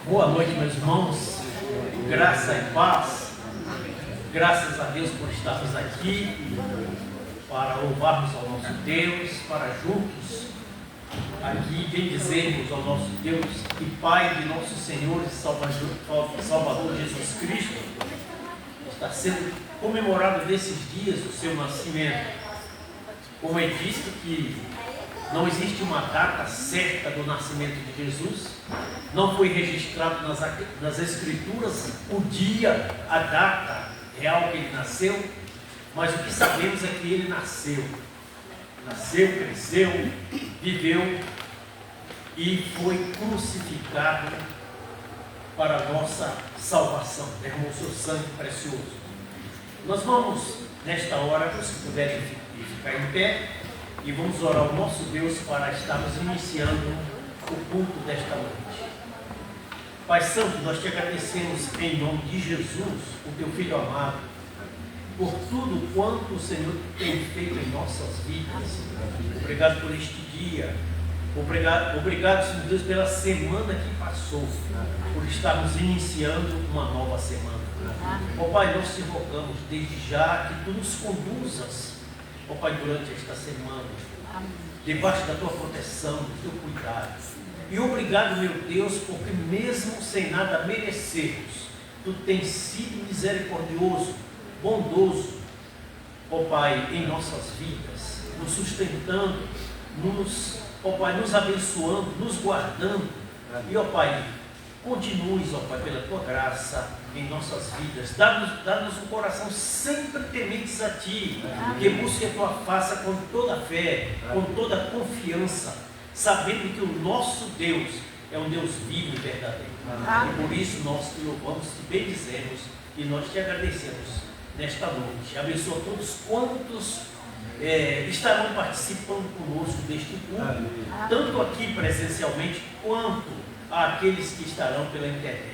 Boa noite, meus irmãos. Graça e paz. Graças a Deus por estarmos aqui para louvarmos ao nosso Deus, para juntos aqui bendizermos ao nosso Deus e Pai de nosso Senhor e Salvador Jesus Cristo. Está sendo comemorado nesses dias o seu nascimento. Como é dito que não existe uma data certa do nascimento de Jesus, não foi registrado nas Escrituras o dia, a data real que ele nasceu, mas o que sabemos é que ele nasceu, cresceu, viveu e foi crucificado para a nossa salvação, derramou seu sangue precioso. Nós vamos, nesta hora, se puderem ficar em pé, e vamos orar ao nosso Deus para estarmos iniciando o culto desta noite. Pai Santo, nós te agradecemos em nome de Jesus, o teu Filho amado, por tudo quanto o Senhor tem feito em nossas vidas. Obrigado por este dia. Obrigado, Senhor Deus, pela semana que passou, por estarmos iniciando uma nova semana. Ó Pai, nós te rogamos desde já que tu nos conduzas, ó Pai, durante esta semana, debaixo da tua proteção, do teu cuidado. E obrigado, meu Deus, porque mesmo sem nada merecermos, tu tens sido misericordioso, bondoso, ó Pai, em nossas vidas, nos sustentando, ó Pai, nos abençoando, nos guardando. E ó Pai, continues, ó Pai, pela tua graça em nossas vidas. Dá-nos um coração sempre tementes a Ti, que busque a Tua face com toda a fé, com toda a confiança, sabendo que o nosso Deus é um Deus vivo e verdadeiro. E por isso nós te louvamos, te bendizemos e nós te agradecemos nesta noite. Abençoa todos quantos estarão participando conosco deste culto, tanto aqui presencialmente quanto àqueles que estarão pela internet.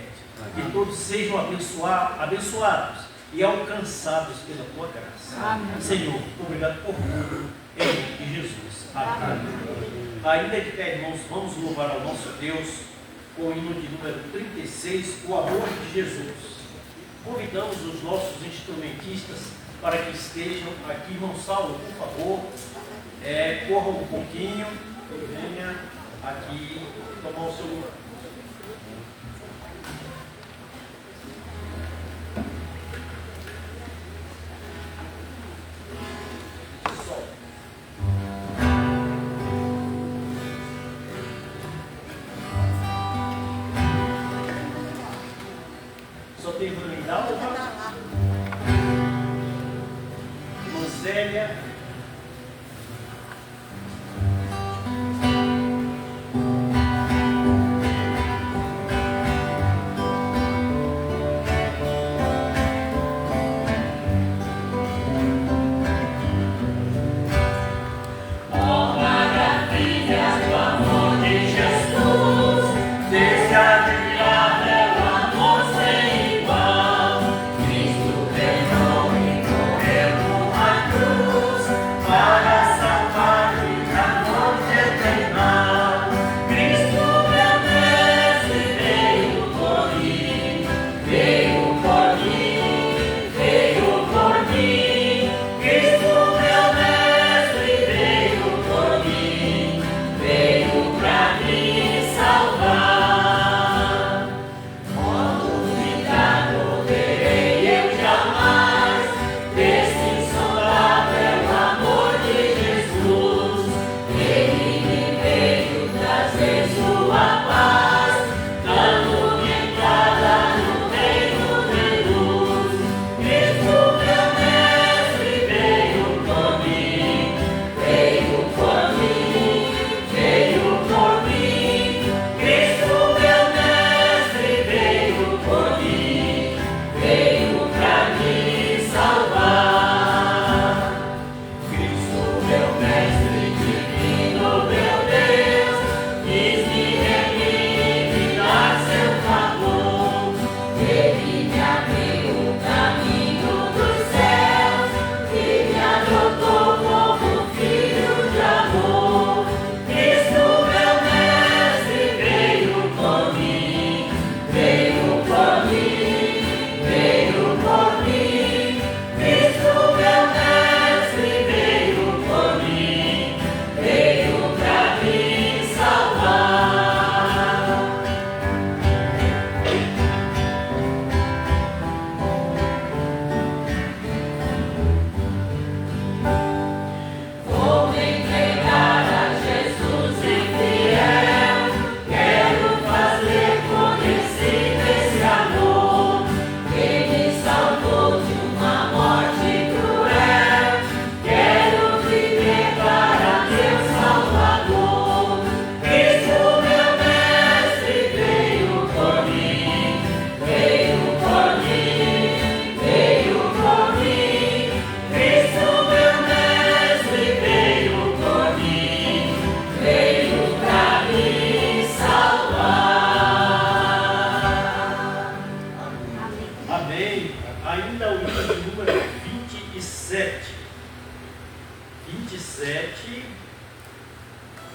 Que todos sejam abençoados e alcançados pela tua graça. Amém. Senhor, obrigado por tudo, em nome de Jesus. Amém. Ainda de pé, irmãos, vamos louvar ao nosso Deus com o hino de número 36, o amor de Jesus. Convidamos os nossos instrumentistas para que estejam aqui. Irmão Saulo, por favor, corra um pouquinho e venha aqui tomar o seu lugar. Só tem Brunidal, Rosélia. Desde a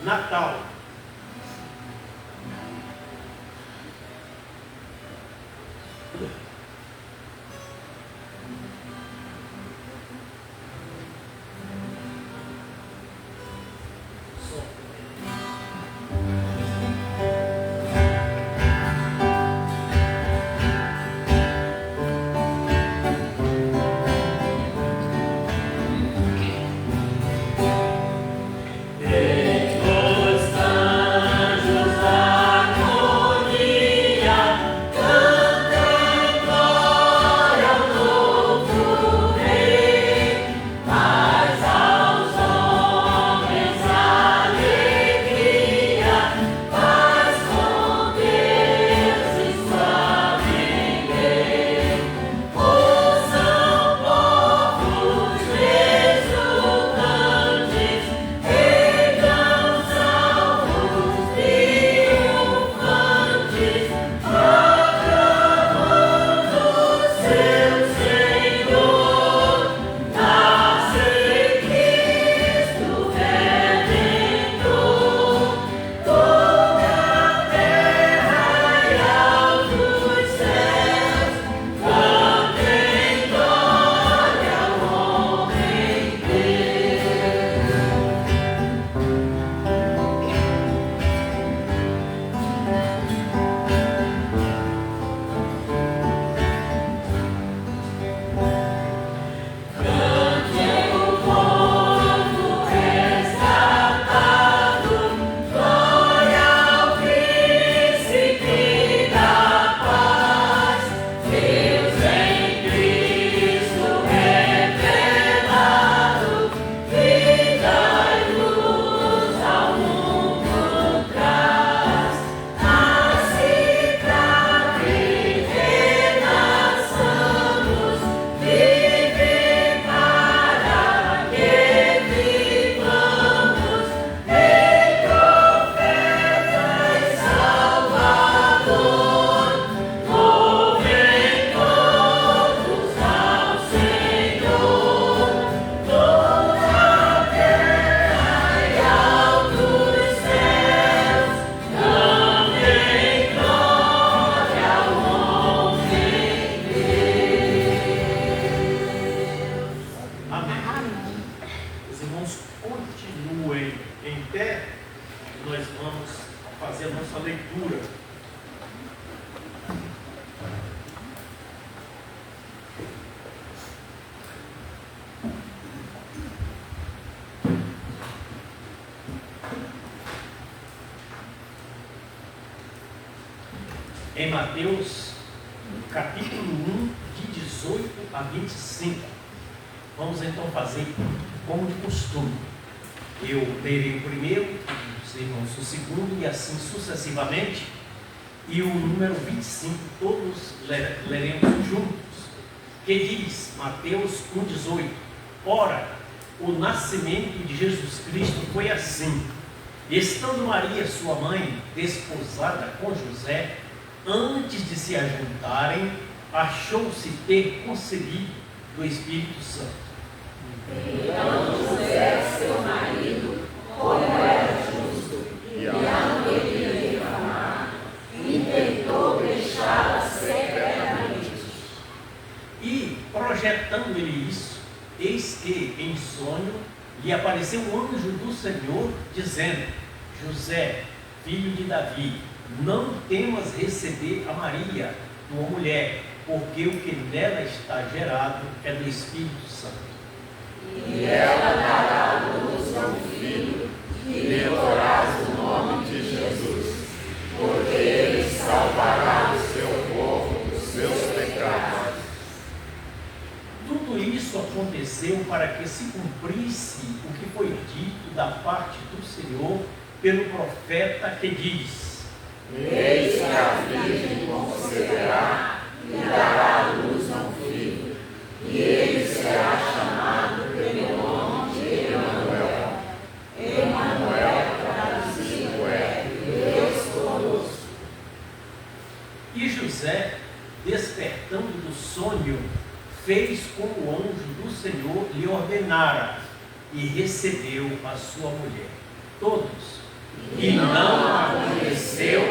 Natal. Em Mateus, capítulo 1, de 18 a 25. Vamos então fazer como de costume. Eu lerei o primeiro, os irmãos o segundo, e assim sucessivamente. E o número 25, todos leremos juntos. Que diz, Mateus 1, 18: Ora, o nascimento de Jesus Cristo foi assim. Estando Maria, sua mãe, desposada com José, antes de se ajuntarem, achou-se ter concebido do Espírito Santo. Então José, seu marido, como era justo e a não queria difamar, intentou deixá-la secretamente. E, projetando-lhe isso, eis que, em sonho, lhe apareceu um anjo do Senhor, dizendo: José, filho de Davi, não temas receber a Maria, tua mulher, porque o que nela está gerado é do Espírito Santo. E ela dará à luz a um filho, e lhe porás o nome de Jesus, porque ele salvará o seu povo dos seus pecados. Tudo isso aconteceu para que se cumprisse o que foi dito da parte do Senhor pelo profeta, que diz: Eis que a virgem conceberá e dará à luz a um filho, e ele será chamado pelo nome de Emanuel. Emanuel traduzido é Deus conosco. E José, despertando do sonho, fez como o anjo do Senhor lhe ordenara, e recebeu a sua mulher. Todos e não aconheceu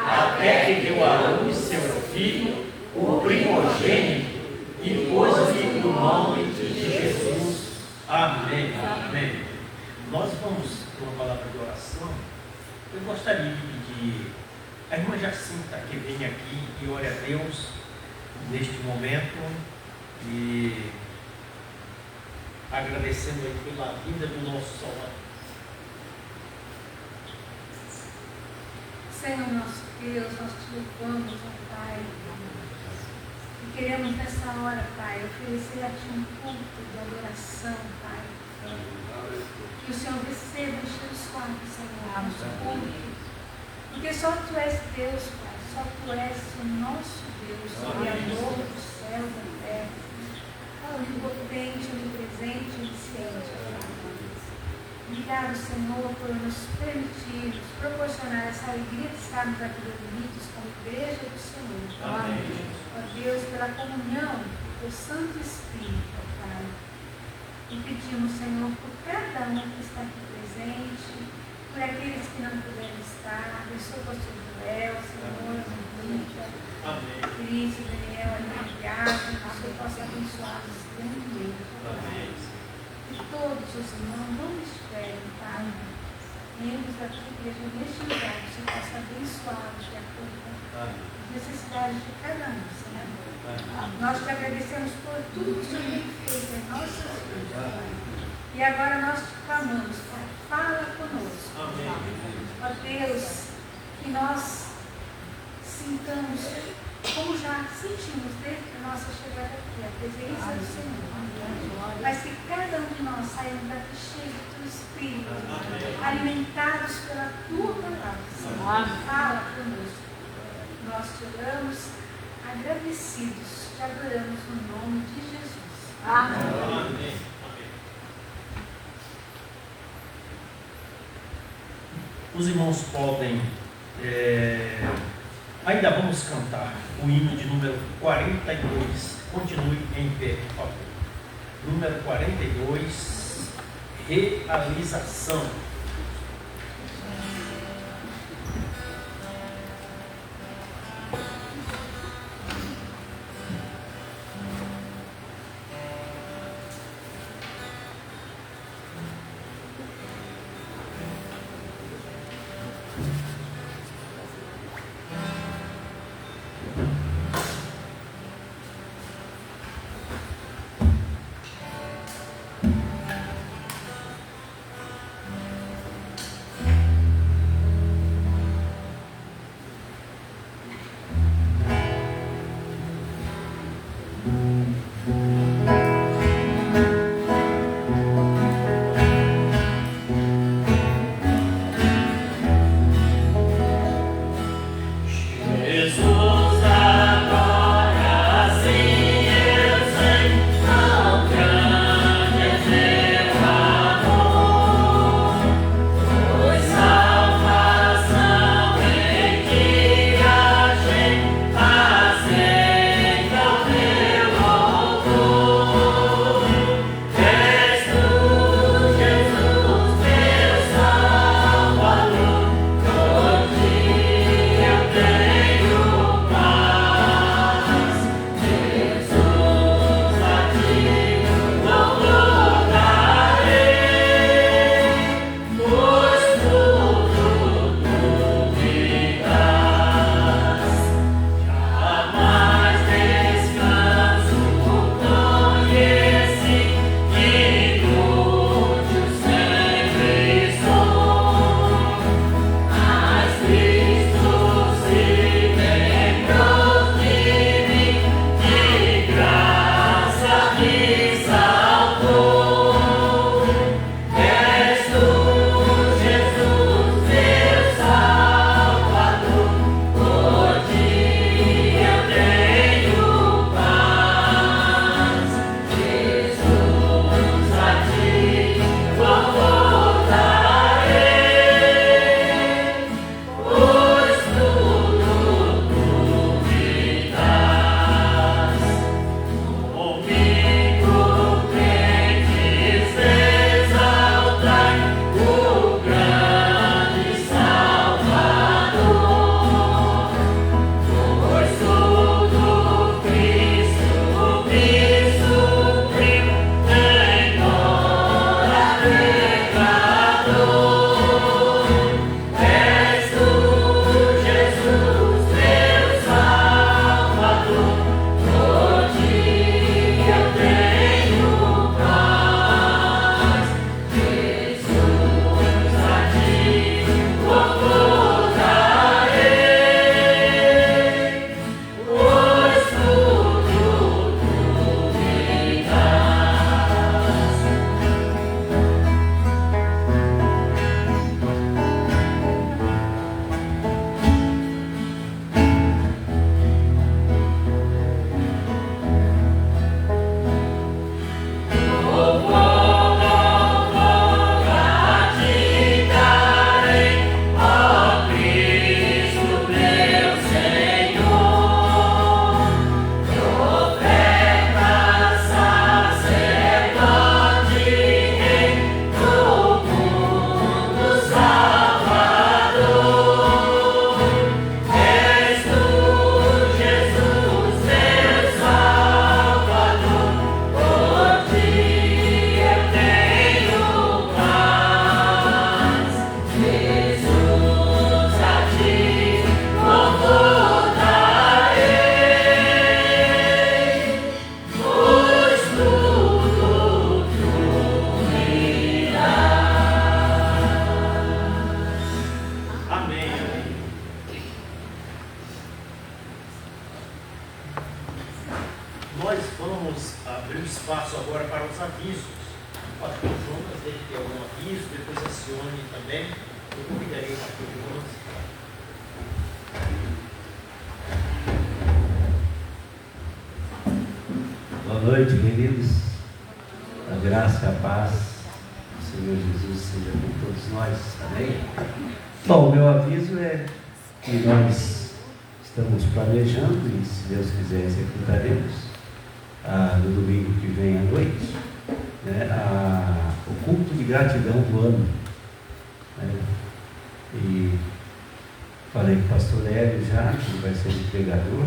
até que deu à luz seu filho, o primogênito, e pôs-lhe o nome de Jesus. Amém. Amém. Nós vamos ter uma palavra de oração. Eu gostaria de pedir a irmã Jacinta que venha aqui e ore a Deus neste momento, e agradecendo aí pela vida do nosso Salvador. Senhor nosso Deus, nós te louvamos, ó Pai, e queremos nessa hora, Pai, oferecer a Ti um culto de adoração, Pai. Que o Senhor receba em teus quadros, Senhor, nosso culto, porque só Tu és Deus, Pai, só Tu és o nosso Deus, o Criador do céu e da terra, onipotente, onipresente, onisciente, Pai. Obrigado, Senhor, por nos permitir, nos proporcionar essa alegria de estarmos aqui reunidos como igreja do Senhor. Amém. Ó Deus, pela comunhão do Teu Santo Espírito, ó Pai. E pedimos, Senhor, por cada um que está aqui presente, por aqueles que não puderam estar, abençoa o pastor Joel, Senhor, Mônica, Cris e Daniel, ali na viagem, que o Senhor possa abençoá-los grandemente. Amém. E todos os irmãos onde estiverem, Pai, membros da tua igreja neste lugar, que o Senhor possa abençoá-los de acordo com as necessidades de cada um, Senhor. Nós te agradecemos por tudo que o Senhor tem feito em nossas vidas, Pai. E agora nós te clamamos, Pai, fala conosco. Amém. Ó Deus, que nós sintamos, como já sentimos desde a nossa chegada aqui, a presença do Senhor. Mas que cada um de nós saímos daqui cheio do Teu Espírito, alimentados pela Tua palavra, Senhor. Fala conosco. Nós te oramos, agradecidos, te adoramos no nome de Jesus. Amém. Amém. Os irmãos podem, ainda vamos cantar o hino de número 42. Continue em pé, por favor. Número 42, realização. o espaço agora para os avisos. O pastor Jonas deve ter algum aviso, depois a Cione também. Eu convidarei o pastor Jonas. Boa noite, queridos. A graça e a paz do Senhor Jesus seja com todos nós. Amém? Bom, o meu aviso é que nós estamos planejando, e se Deus quiser executaremos, no domingo que vem à noite, né, o culto de gratidão do ano. Né? E falei com o pastor Hélio já, que ele vai ser o pregador,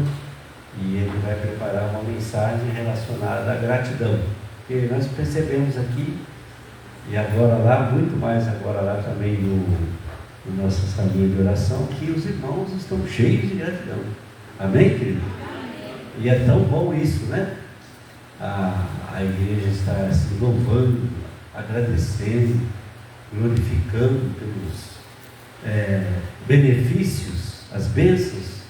e ele vai preparar uma mensagem relacionada à gratidão. Porque nós percebemos aqui, e agora lá, muito mais agora lá também no nosso salinha de oração, que os irmãos estão cheios de gratidão. Amém, querido? Amém. E é tão bom isso, né? A igreja está se louvando, agradecendo, glorificando pelos benefícios, as bênçãos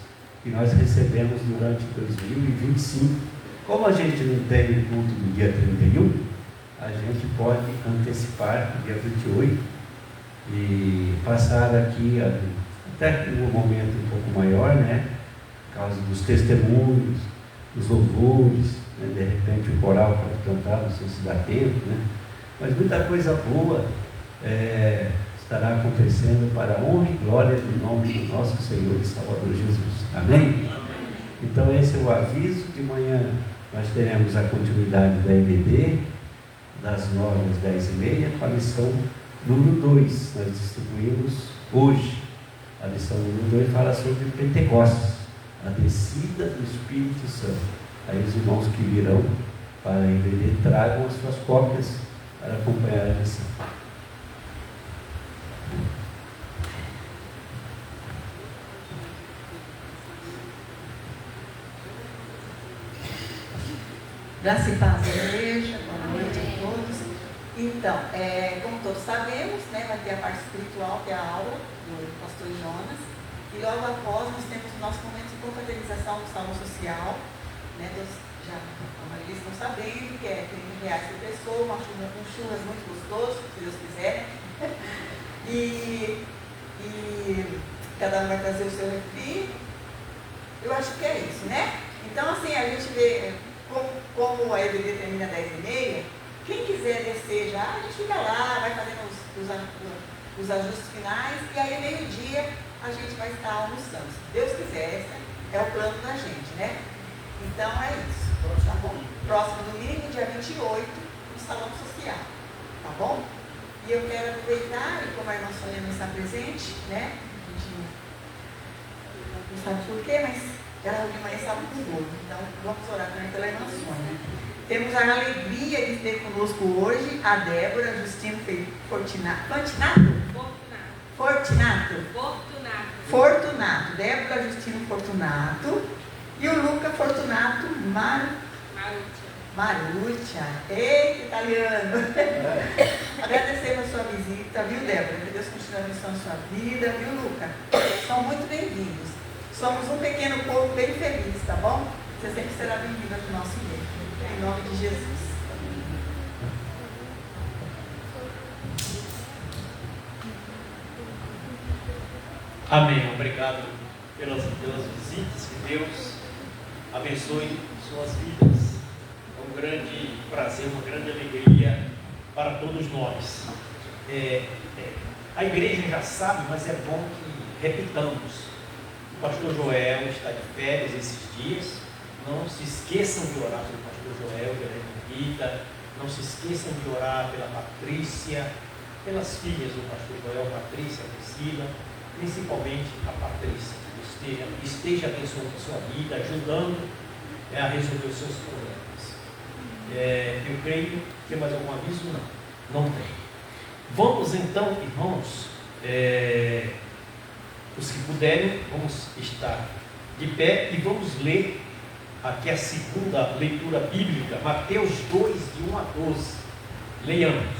que nós recebemos durante 2025. Como a gente não teve culto no dia 31, a gente pode antecipar o dia 28 e passar aqui até um momento um pouco maior, né? Por causa dos testemunhos, dos louvores, né? De repente o coral pode cantar, não sei se dá tempo, né? Mas muita coisa boa estará acontecendo para a honra e glória do nome do nosso Senhor e Salvador Jesus. Amém? Então esse é o aviso. De manhã nós teremos a continuidade da EBD, das 9 às 10h30, com a lição número 2. Nós distribuímos hoje. A lição número 2 fala sobre Pentecostes, a descida do Espírito Santo. Aí os irmãos que virão para a EBD tragam as suas cópias para acompanhar a lição. Graça e paz, igreja, boa noite a todos. Então, como todos sabemos, né, vai ter a parte espiritual, que é a aula do pastor Jonas, e logo após nós temos o nosso momento de confraternização do salão social, né, já a maioria estão sabendo que é R$30 por pessoa, um churras muito gostoso, se Deus quiser, e cada um vai trazer o seu refri. Eu acho que é isso, né? Então, assim, a gente vê. Como a EBD termina às 10h30, quem quiser descer já, a gente fica lá, vai fazendo os ajustes finais, e aí meio-dia a gente vai estar almoçando. Se Deus quiser, esse é o plano da gente, né? Então é isso, tá bom? Próximo domingo, dia 28, no Salão Social, tá bom? E eu quero aproveitar, e como a irmã Sônia não está presente, né? A gente não sabe por quê, mas ela de manhã estava com dor, então vamos orar também pela irmã Sônia. Temos a alegria de ter conosco hoje a Débora Justino Fortunato. Débora Justino Fortunato e o Luca Fortunato Maruccia. Eita, italiano! Agradecemos a sua visita, viu, Débora? Que Deus continue abençoando a sua vida, viu, Luca? São muito bem-vindos. Somos um pequeno povo bem feliz, tá bom? Você sempre será bem-vindo aqui no nosso meio. Em nome de Jesus. Amém. Obrigado pelas visitas. Que Deus abençoe suas vidas. É um grande prazer, uma grande alegria para todos nós. A igreja já sabe, mas é bom que repitamos. O pastor Joel está de férias esses dias. Não se esqueçam de orar pelo pastor Joel, pela irmã Rita. Não se esqueçam de orar pela Patrícia, pelas filhas do pastor Joel, Patrícia, Priscila, principalmente a Patrícia, que esteja abençoando a sua vida, ajudando a resolver os seus problemas. Eu creio que tem mais algum aviso? Não tem. Vamos então, irmãos, os que puderem, vamos estar de pé e vamos ler aqui a segunda leitura bíblica, Mateus 2, de 1 a 12. Leiamos.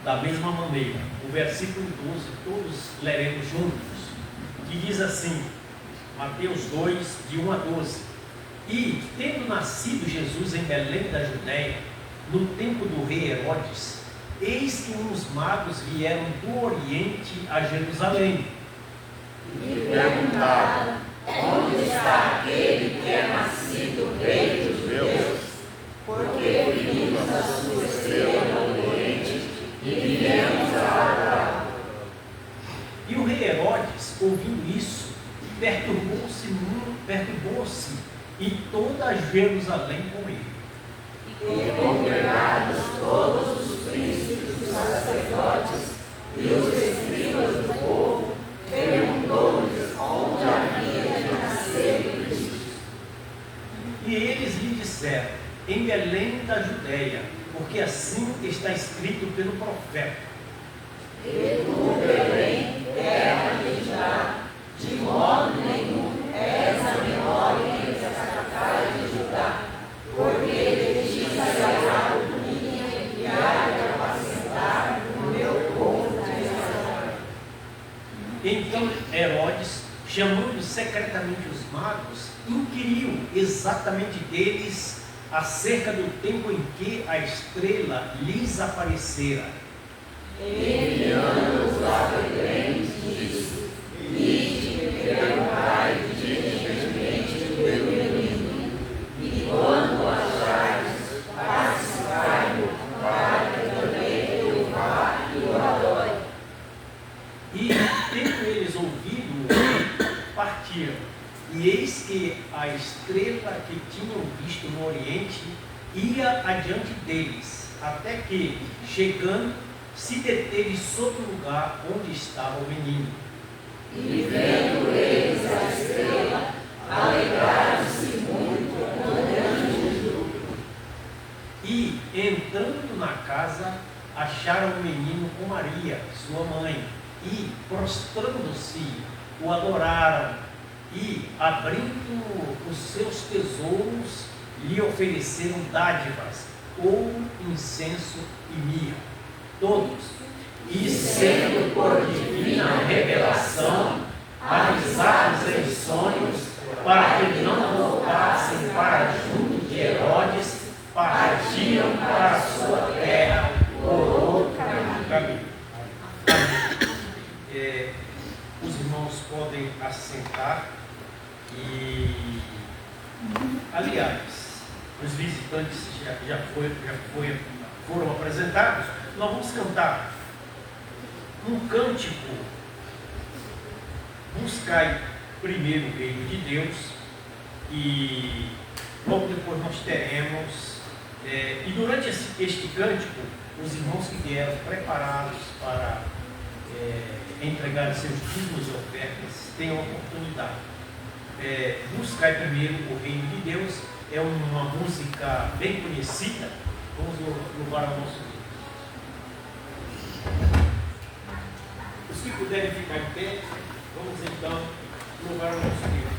Da mesma maneira, o versículo 12, todos leremos juntos. que diz assim, Mateus 2, de 1 a 12. E, tendo nascido Jesus em Belém da Judéia, no tempo do rei Herodes, eis que uns magos vieram do Oriente a Jerusalém. E perguntaram: onde está aquele que é nascido rei dos judeus? Porque vimos a sua estrela no Oriente e viemos a adorá-lo. E o rei Herodes, ouvindo isso, perturbou-se e toda Jerusalém com ele. E congregados todos os príncipes dos sacerdotes e os escribas do povo, perguntou-lhes onde havia de nascer o Cristo. E eles lhe disseram: em Belém da Judéia, porque assim está escrito pelo profeta. E tu, Belém, terra de Judá, de modo nenhum és a menor entre as capitais de Judá, porque de ti sairá o menino que há de apacentar o meu povo de Israel. Então Herodes, chamando secretamente os magos, inquiriu exatamente deles acerca do tempo em que a estrela lhes aparecera. Enviando-os a Belém, disse: ide, perguntai diligentemente pelo menino, e quando achardes, participai-o, para que também eu vá e o adore. E, tendo eles ouvido, partiram. E eis que a estrela que tinham visto no Oriente ia adiante deles, até que, chegando, se deteve sobre o lugar onde estava o menino. E vendo eles a estrela, alegraram-se muito com grande júbilo. E, entrando na casa, acharam o menino com Maria, sua mãe, e, prostrando-se, o adoraram, e, abrindo os seus tesouros, lhe ofereceram dádivas, ouro, incenso e mirra. Todos, e sendo por divina revelação, avisados em sonhos, para que não voltassem para junto de Herodes, partiram para a sua terra por outro caminho. Os irmãos podem assentar e, aliás, os visitantes já foram apresentados. Nós vamos cantar um cântico: buscai primeiro o reino de Deus, e logo depois nós teremos, e durante este cântico, os irmãos que vieram preparados para entregar seus dízimos e ofertas têm a oportunidade. Buscai primeiro o reino de Deus é uma música bem conhecida. Vamos louvar ao nosso Deus. Os que puderem ficar em pé, vamos então louvar o nosso Deus.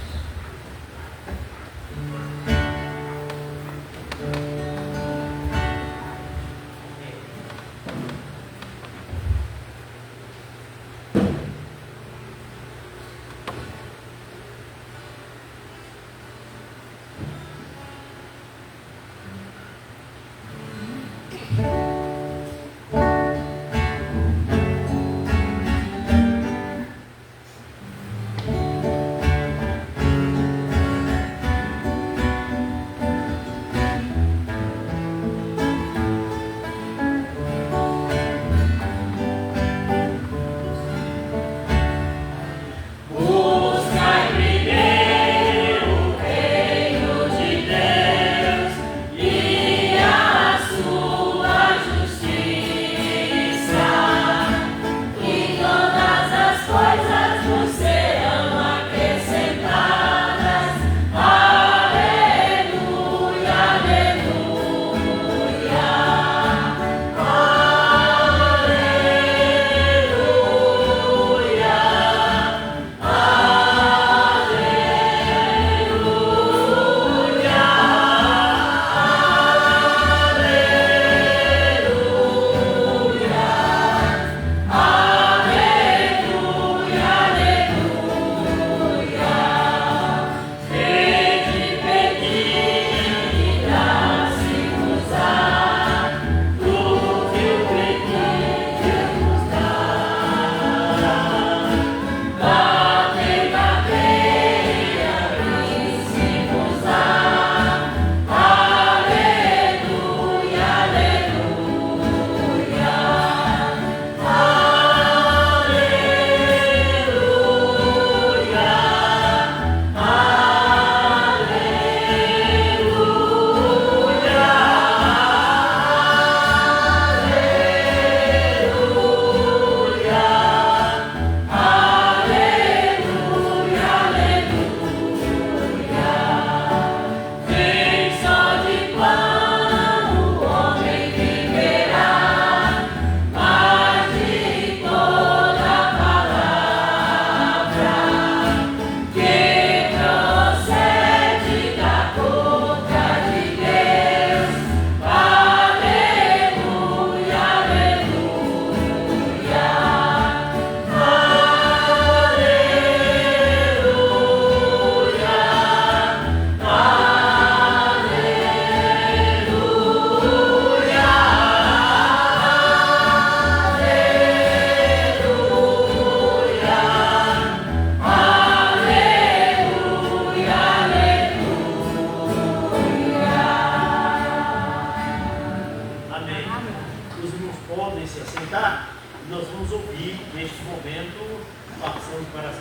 podem se assentar. Nós vamos ouvir, neste momento, passando para a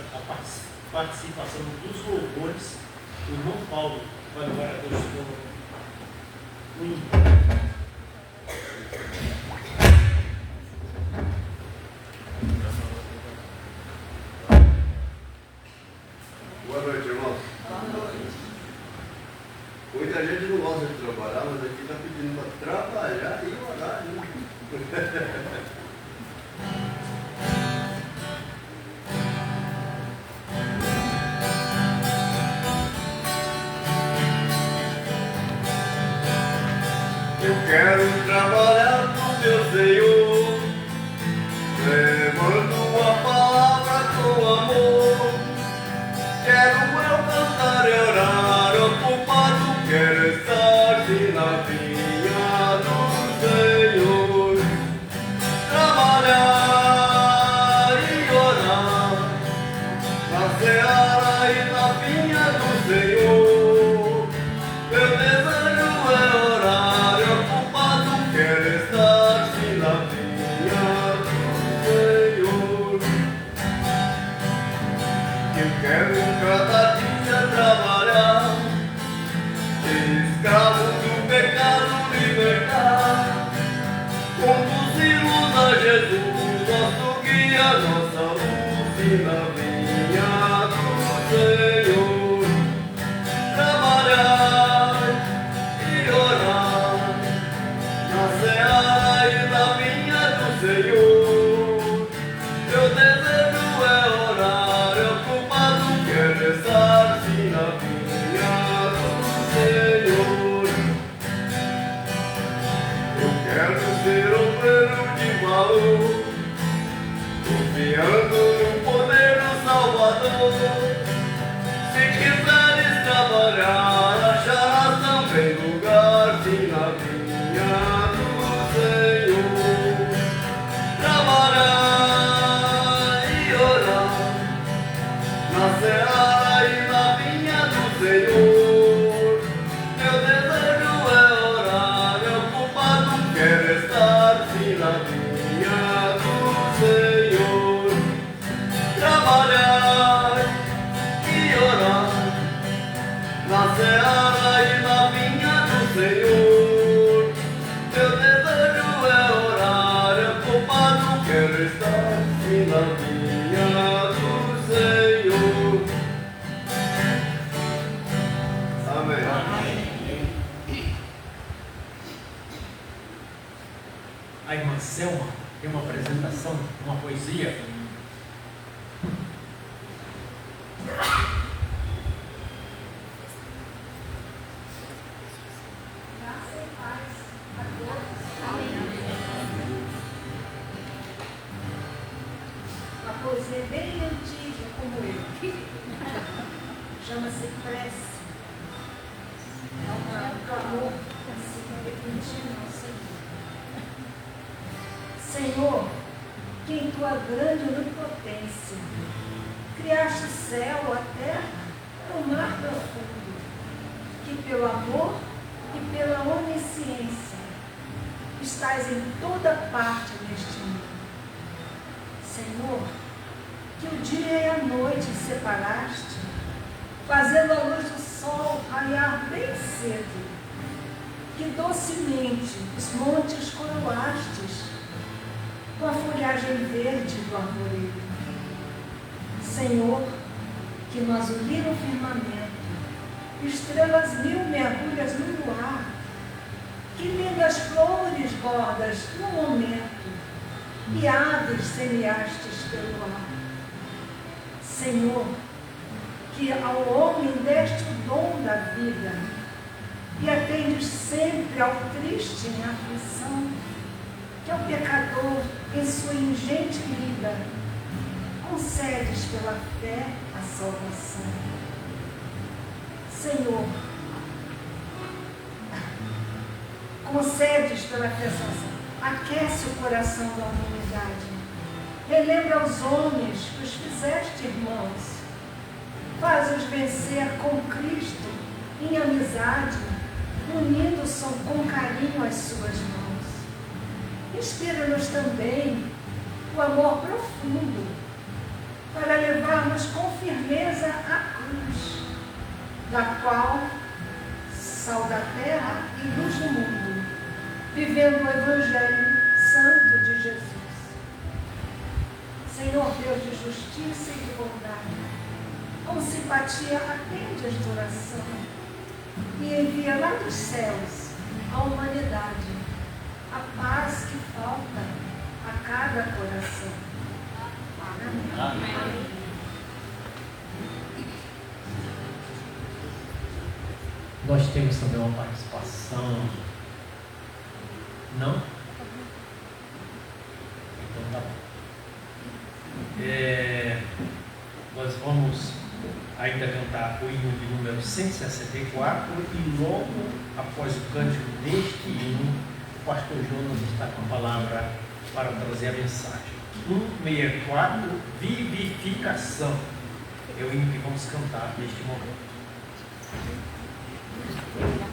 participação dos louvores, o irmão Paulo vai levar a Deus com o hino. Boa noite, irmãos. Boa noite. Muita gente não gosta de trabalhar, mas aqui está pedindo para trabalhar e orar. Eu quero trabalhar com meu Senhor, levando a palavra com amor. Quero eu cantar e orar, ocupado, quero estar-se na vinha do Senhor. Trabalhar e orar, na seara e na vinha do Senhor. Meu desejo é orar, ocupado, quero estar-se na vinha do Senhor. Eu quero cada dia trabalhar, escravo do pecado libertar, conduzi-los a Jesus, nosso guia, nossa luz e na vinha do Senhor. Trabalhar e orar, na seara e na vinha do Senhor. Meu desejo é orar, ocupado, quero estar-se na vinha do Senhor. Eu quero ser obreiro de valor, confiando no poder do Salvador. Se quiseres trabalhar, acharás também lugar-se na vinha do Senhor. Trabalhar e orar, na seara e na vinha do Senhor. Meu desejo é orar, ocupado, quero estar-se na vinha do Senhor. Trabalhar e orar, na seara e na vinha do Senhor. Meu desejo é orar, ocupado, quero estar-se na vinha do Senhor. Amém. A irmã Selma tem uma apresentação, uma poesia. Graça e paz a todos. Amém. Uma poesia bem antiga como eu. Chama-se Prece. É um clamor assim, repentino ao Senhor. Senhor, que em tua grande onipotência criaste o céu, a terra, o mar profundo, que pelo amor e pela onisciência estás em toda parte neste mundo. Senhor, que o dia e a noite separaste, fazendo a luz do sol raiar bem cedo, que docemente os montes coroastes com a folhagem verde do arvoredo. Senhor, que no azulino firmamento estrelas mil mergulhas no luar, que lindas flores bordas no momento e aves semeastes pelo ar. Senhor, que ao homem deste o dom da vida e atendes sempre ao triste em aflição, que ao pecador em sua ingente vida concedes pela fé a salvação. Senhor, concedes pela fé a salvação, aquece o coração da humanidade, relembra aos homens que os fizeste irmãos, faz-os vencer com Cristo em amizade, unindo-se com carinho as suas mãos. inspira-nos também o amor profundo para levarmos com firmeza a cruz, da qual sal da terra e luz do mundo, vivendo o Evangelho Santo de Jesus. Senhor Deus de justiça e de bondade, com simpatia atende esta oração e envia lá dos céus à humanidade a paz que falta a cada coração. Amém. Amém. Nós temos também uma participação. Não? Então tá bom. Nós vamos ainda cantar o hino de número 164 e logo após o cântico deste hino, o pastor Jonas está com a palavra para trazer a mensagem. 164, vivificação. É o hino que vamos cantar neste momento. Jesus.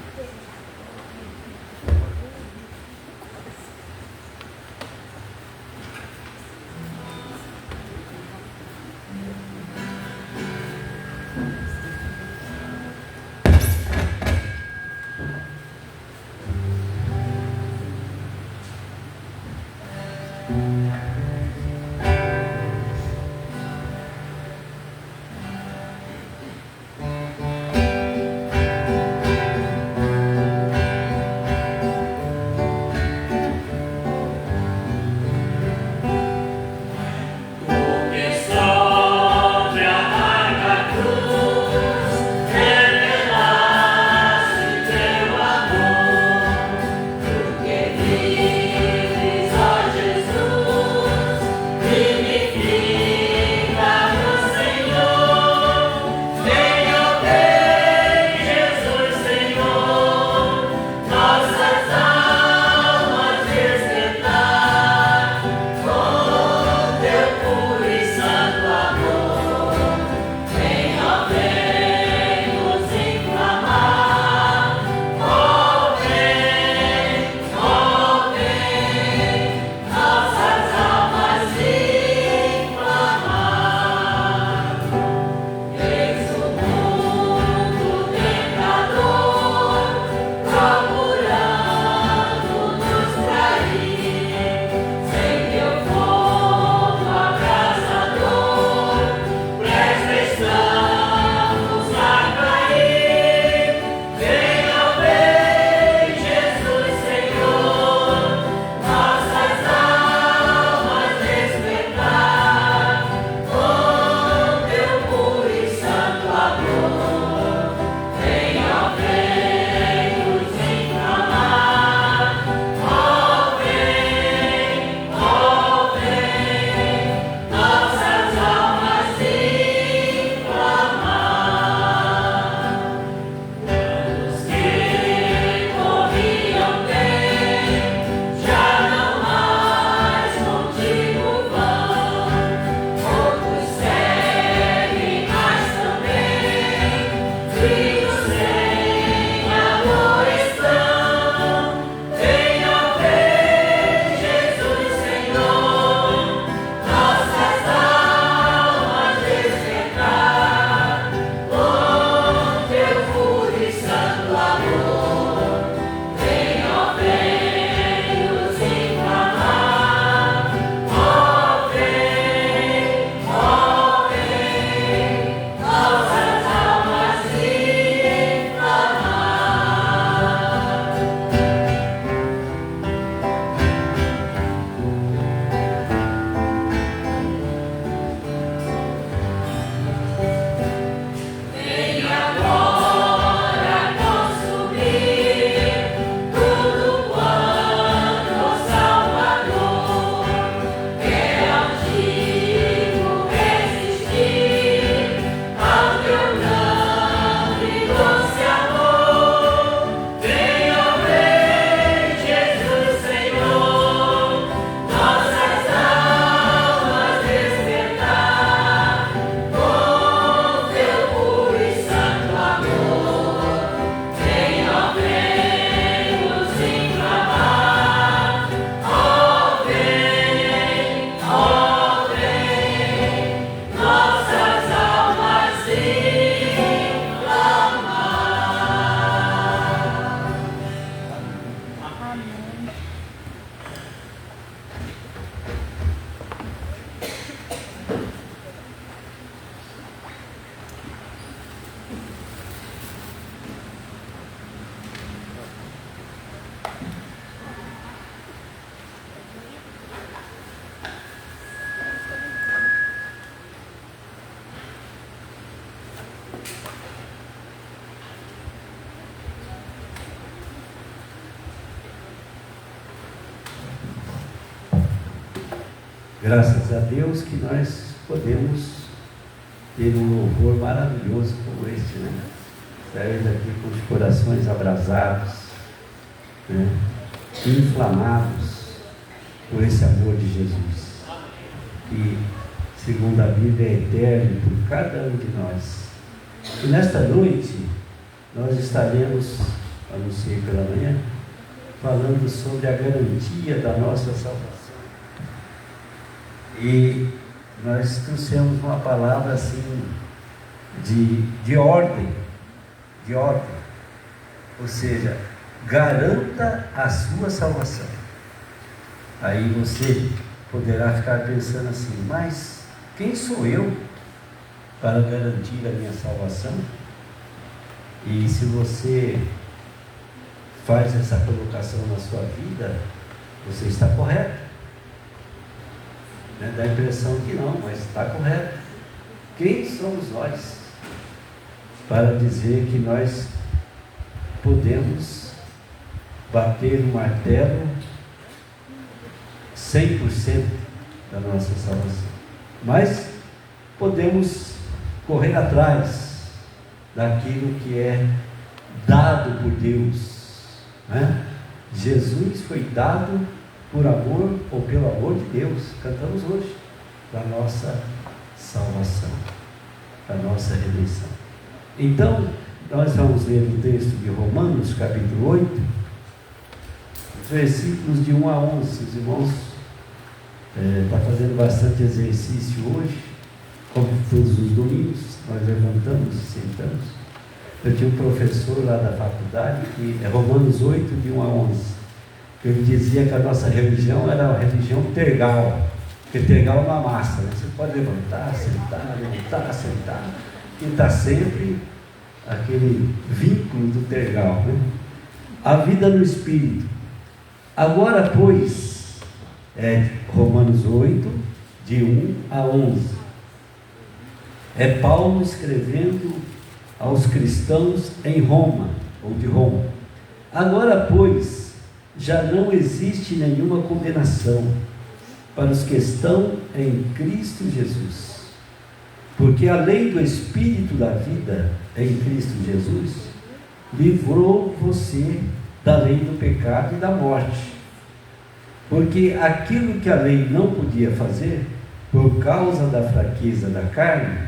Graças a Deus que nós podemos ter um louvor maravilhoso como este, né? Sair daqui com os corações abrasados, né? Inflamados por esse amor de Jesus, que, segundo a Bíblia, é eterno por cada um de nós. E nesta noite, nós estaremos, anunciei pela manhã, falando sobre a garantia da nossa salvação. E nós trouxemos uma palavra assim, de ordem, ou seja, garanta a sua salvação. Aí você poderá ficar pensando assim, mas quem sou eu para garantir a minha salvação? E se você faz essa colocação na sua vida, você está correto. Dá a impressão que não, mas está correto. Quem somos nós para dizer que nós podemos bater o martelo 100% da nossa salvação? Mas podemos correr atrás daquilo que é dado por Deus, né? Jesus foi dado por amor ou pelo amor de Deus, cantamos hoje, da nossa salvação, da nossa redenção. Então, nós vamos ler o texto de Romanos, capítulo 8, versículos de 1 a 11. Os irmãos estão fazendo bastante exercício hoje, como todos os domingos, nós levantamos e sentamos. Eu tinha um professor lá da faculdade, que é Romanos 8, de 1 a 11. Ele dizia que a nossa religião era a religião tergal, porque tergal é uma massa, né? Você pode levantar, sentar, e está sempre aquele vínculo do tergal, né? A vida no Espírito. Agora, pois, Romanos 8, de 1 a 11. É Paulo escrevendo aos cristãos em Roma, ou de Roma. Agora, pois, já não existe nenhuma condenação para os que estão em Cristo Jesus, porque a lei do Espírito da vida em Cristo Jesus livrou você da lei do pecado e da morte, porque aquilo que a lei não podia fazer, por causa da fraqueza da carne,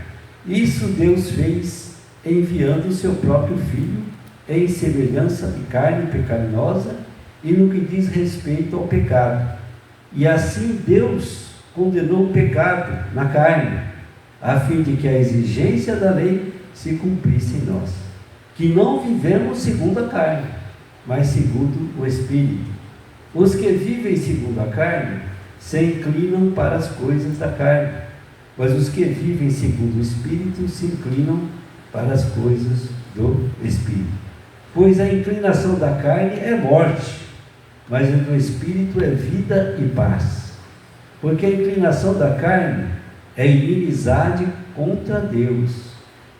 isso Deus fez enviando o seu próprio Filho em semelhança de carne pecaminosa e no que diz respeito ao pecado. E assim Deus condenou o pecado na carne, a fim de que a exigência da lei se cumprisse em nós, que não vivemos segundo a carne, mas segundo o Espírito. Os que vivem segundo a carne se inclinam para as coisas da carne, mas os que vivem segundo o Espírito se inclinam para as coisas do Espírito. Pois a inclinação da carne é morte, mas a do Espírito é vida e paz. Porque a inclinação da carne é inimizade contra Deus,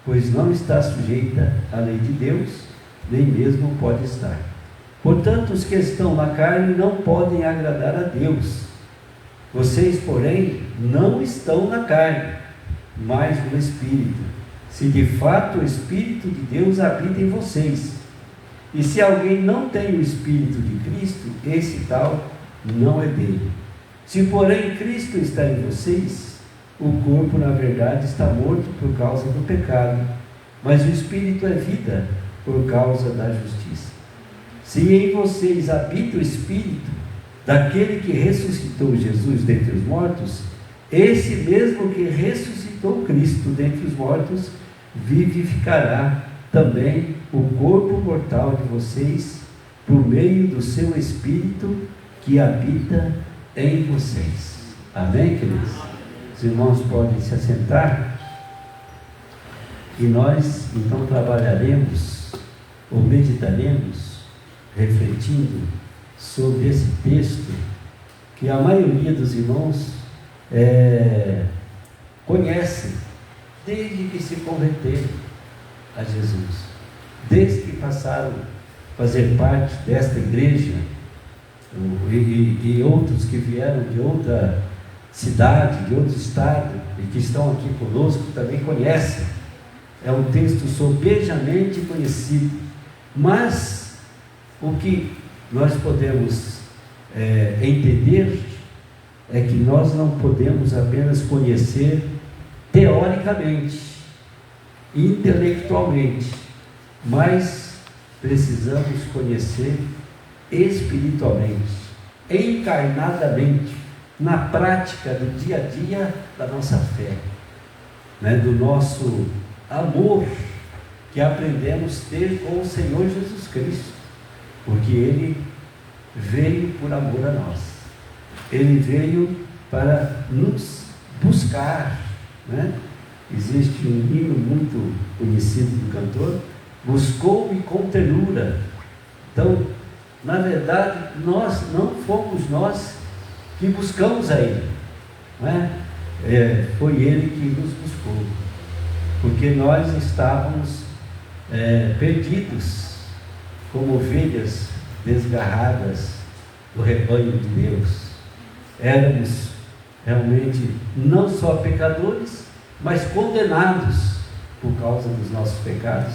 pois não está sujeita à lei de Deus, nem mesmo pode estar. Portanto, os que estão na carne não podem agradar a Deus. Vocês, porém, não estão na carne, mas no Espírito, se de fato o Espírito de Deus habita em vocês. E se alguém não tem o Espírito de Cristo, esse tal não é dele. Se porém Cristo está em vocês, o corpo na verdade está morto por causa do pecado, mas o Espírito é vida por causa da justiça. Se em vocês habita o Espírito daquele que ressuscitou Jesus dentre os mortos, esse mesmo que ressuscitou Cristo dentre os mortos, vivificará também o corpo mortal de vocês, por meio do seu Espírito que habita em vocês. Amém, queridos? Os irmãos podem se assentar e nós então trabalharemos ou meditaremos refletindo sobre esse texto que a maioria dos irmãos conhecem desde que se converteram a Jesus, desde que passaram a fazer parte desta igreja, e outros que vieram de outra cidade, de outro estado, e que estão aqui conosco também conhecem. É um texto sobejamente conhecido, mas o que nós podemos entender é que nós não podemos apenas conhecer teoricamente, intelectualmente, mas precisamos conhecer espiritualmente, encarnadamente, na prática do dia a dia da nossa fé, né? Do nosso amor que aprendemos a ter com o Senhor Jesus Cristo, porque Ele veio por amor a nós, Ele veio para nos buscar, né? Existe um hino muito conhecido do cantor, buscou-me com ternura. Então, na verdade, não fomos nós que buscamos a Ele, não é? Foi Ele que nos buscou, porque nós estávamos perdidos, como ovelhas desgarradas do rebanho de Deus. Éramos realmente não só pecadores, mas condenados por causa dos nossos pecados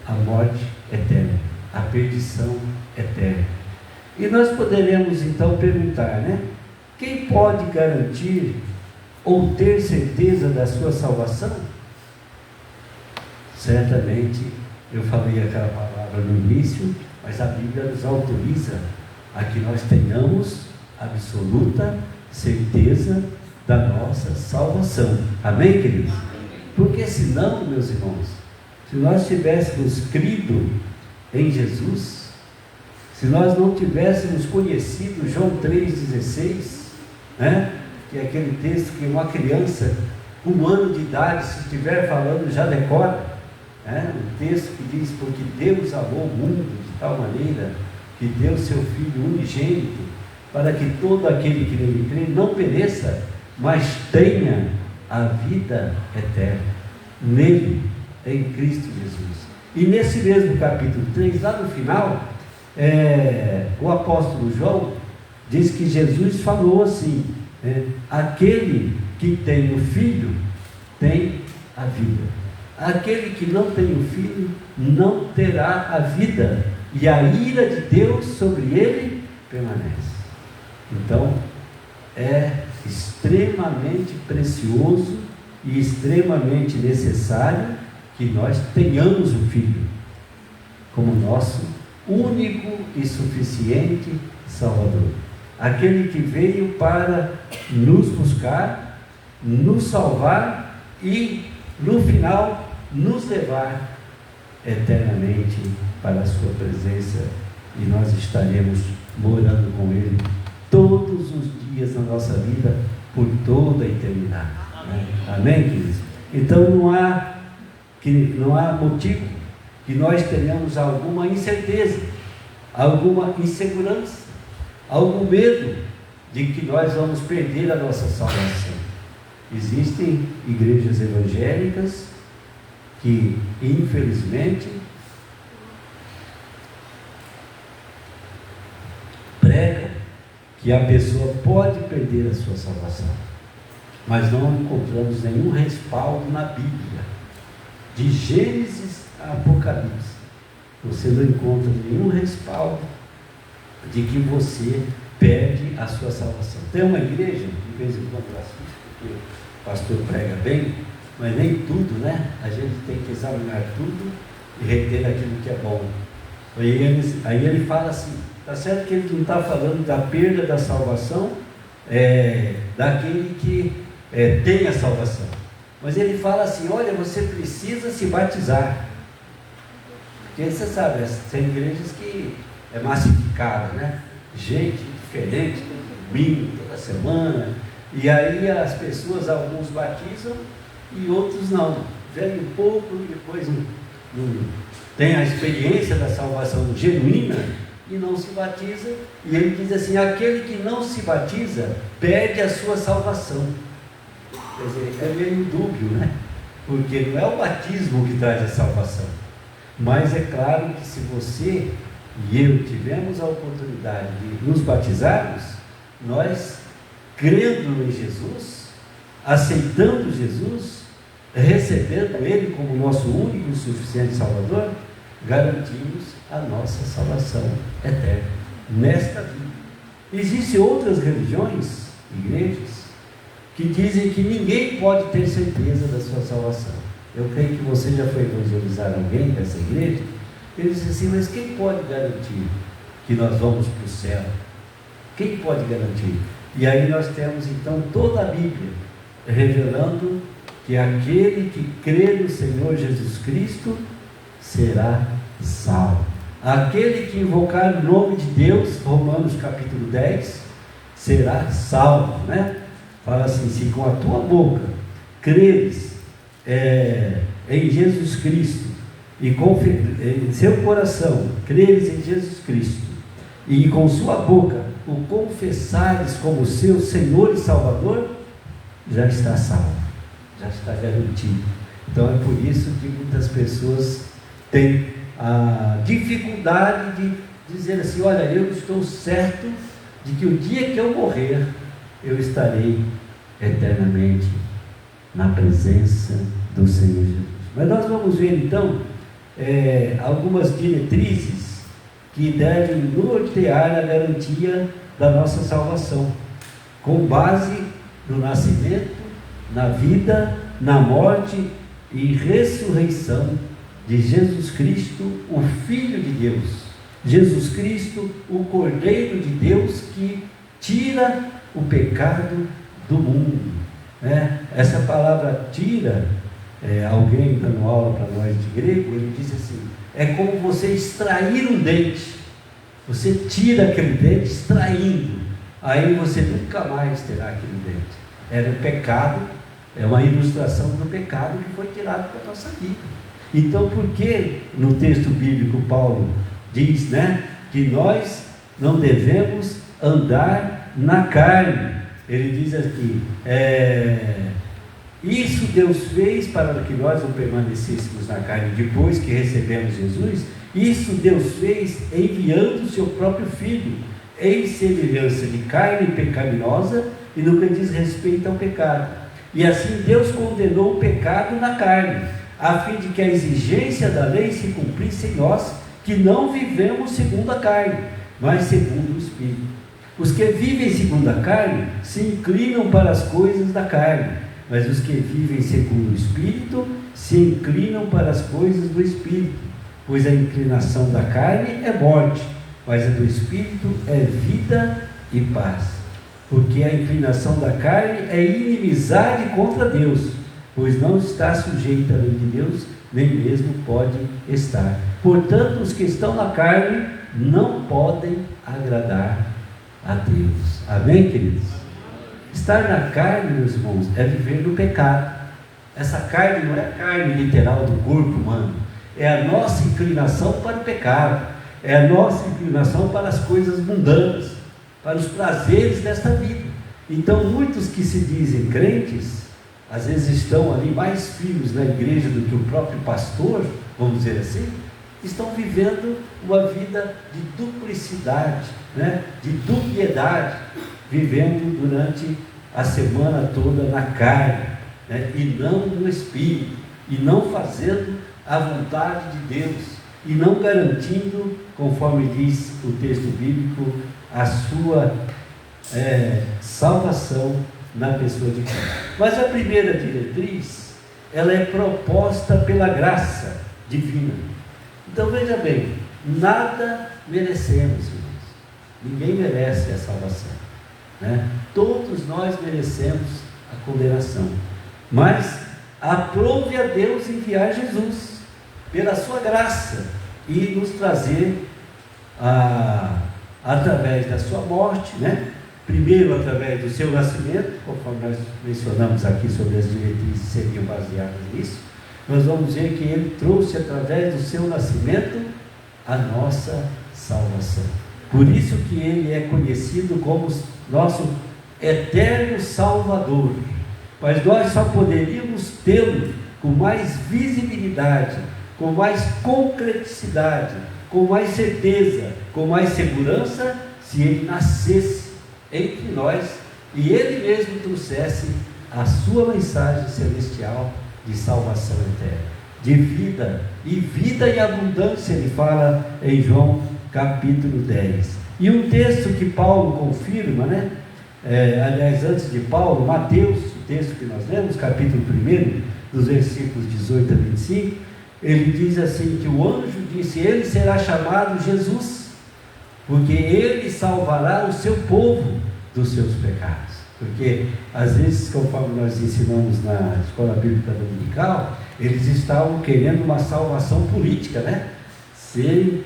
à morte eterna, à perdição eterna. E nós poderemos então perguntar, né? Quem pode garantir ou ter certeza da sua salvação? Certamente, eu falei aquela palavra no início, mas a Bíblia nos autoriza a que nós tenhamos absoluta certeza da nossa salvação. Amém, queridos? Porque senão, meus irmãos, se nós tivéssemos crido em Jesus, se nós não tivéssemos conhecido João 3,16, né? Que é aquele texto que uma criança com 1 ano de idade, se estiver falando, já decora, né? O texto que diz, porque Deus amou o mundo de tal maneira que deu seu Filho unigênito, para que todo aquele que nele crê não pereça, mas tenha a vida eterna, nele, em Cristo Jesus. E nesse mesmo capítulo 3, lá no final, o apóstolo João diz que Jesus falou assim, aquele que tem o Filho, tem a vida. Aquele que não tem o Filho, não terá a vida, e a ira de Deus sobre ele permanece. Então, é extremamente precioso e extremamente necessário que nós tenhamos o Filho como nosso único e suficiente Salvador. Aquele que veio para nos buscar, nos salvar e, no final, nos levar eternamente para a sua presença, e nós estaremos morando com Ele todos os dias na nossa vida, por toda a eternidade. Amém, amém, queridos? Então não há motivo que nós tenhamos alguma incerteza, alguma insegurança, algum medo de que nós vamos perder a nossa salvação. Existem igrejas evangélicas que, infelizmente, pregam que a pessoa pode perder a sua salvação, mas não encontramos nenhum respaldo na Bíblia, de Gênesis a Apocalipse. Você não encontra nenhum respaldo de que você perde a sua salvação. Tem uma igreja, de vez em quando eu assisto, porque o pastor prega bem, mas nem tudo, né? A gente tem que examinar tudo e reter aquilo que é bom. Aí ele fala assim, está certo que ele não está falando da perda da salvação daquele que tem a salvação, mas ele fala assim, olha, você precisa se batizar, porque você sabe, tem igrejas que é massificada, né? Gente diferente, todo domingo, toda semana, e aí as pessoas, alguns batizam e outros não, vêm um pouco e depois não tem a experiência da salvação genuína e não se batiza, e ele diz assim, aquele que não se batiza perde a sua salvação. Quer dizer, é meio dúbio, né? Porque não é o batismo que traz a salvação, mas é claro que se você e eu tivemos a oportunidade de nos batizarmos, nós crendo em Jesus, aceitando Jesus, recebendo Ele como nosso único e suficiente Salvador, garantimos a nossa salvação eterna nesta vida. Existem outras religiões, igrejas, que dizem que ninguém pode ter certeza da sua salvação. Eu creio que você já foi evangelizar alguém dessa igreja. Ele diz assim: mas quem pode garantir que nós vamos para o céu? Quem pode garantir? E aí nós temos então toda a Bíblia revelando que aquele que crê no Senhor Jesus Cristo será salvo. Aquele que invocar o nome de Deus, Romanos capítulo 10, será salvo, né? Fala assim: se com a tua boca creres em Jesus Cristo e em seu coração creres em Jesus Cristo e com sua boca o confessares como seu Senhor e Salvador, já está salvo, já está garantido. Então é por isso que muitas pessoas têm a dificuldade de dizer assim: olha, eu estou certo de que o dia que eu morrer, eu estarei eternamente na presença do Senhor Jesus. Mas nós vamos ver então algumas diretrizes que devem nortear a garantia da nossa salvação, com base no nascimento, na vida, na morte e ressurreição de Jesus Cristo, o Filho de Deus. Jesus Cristo, o Cordeiro de Deus que tira o pecado do mundo. Essa palavra tira, alguém dando aula para nós de grego, ele disse assim: é como você extrair um dente. Você tira aquele dente extraindo, aí você nunca mais terá aquele dente. Era o pecado, é uma ilustração do pecado que foi tirado da nossa vida. Então, por que no texto bíblico Paulo diz, que nós não devemos andar na carne? Ele diz aqui: isso Deus fez para que nós não permanecêssemos na carne depois que recebemos Jesus. Isso Deus fez enviando o seu próprio Filho em semelhança de carne pecaminosa e no que diz respeito ao pecado. E assim Deus condenou o pecado na carne, a fim de que a exigência da lei se cumprisse em nós, que não vivemos segundo a carne, mas segundo o Espírito. Os que vivem segundo a carne se inclinam para as coisas da carne, mas os que vivem segundo o Espírito se inclinam para as coisas do Espírito. Pois a inclinação da carne é morte, mas a do Espírito é vida e paz. Porque a inclinação da carne é inimizade contra Deus, pois não está sujeita à lei de Deus, nem mesmo pode estar. Portanto, os que estão na carne não podem agradar a Deus. Amém, queridos? Estar na carne, meus irmãos, é viver no pecado. Essa carne não é a carne literal do corpo humano, é a nossa inclinação para o pecado, é a nossa inclinação para as coisas mundanas, para os prazeres desta vida. Então, muitos que se dizem crentes, às vezes estão ali mais firmes na igreja do que o próprio pastor, vamos dizer assim, estão vivendo uma vida de duplicidade, de dubiedade, vivendo durante a semana toda na carne, e não no Espírito, e não fazendo a vontade de Deus, e não garantindo, conforme diz o texto bíblico, a sua salvação na pessoa de Cristo. Mas a primeira diretriz, ela é proposta pela graça divina. Então veja bem, nada merecemos, irmãos. Ninguém merece a salvação, Todos nós merecemos a condenação, mas aprove a Deus enviar Jesus pela sua graça e nos trazer através da sua morte, primeiro através do seu nascimento, conforme nós mencionamos aqui sobre as diretrizes que seriam baseadas nisso. Nós vamos ver que ele trouxe através do seu nascimento a nossa salvação. Por isso que ele é conhecido como nosso eterno Salvador. Mas nós só poderíamos tê-lo com mais visibilidade, com mais concreticidade, com mais certeza, com mais segurança, se ele nascesse entre nós e Ele mesmo trouxesse a sua mensagem celestial de salvação eterna, de vida, e vida em abundância, ele fala em João capítulo 10. E um texto que Paulo confirma, né? Aliás, antes de Paulo, Mateus, o texto que nós lemos, capítulo 1, dos versículos 18 a 25, ele diz assim, que o anjo disse, ele será chamado Jesus, porque ele salvará o seu povo dos seus pecados. Porque, às vezes, conforme nós ensinamos na escola bíblica dominical, eles estavam querendo uma salvação política, né? Serem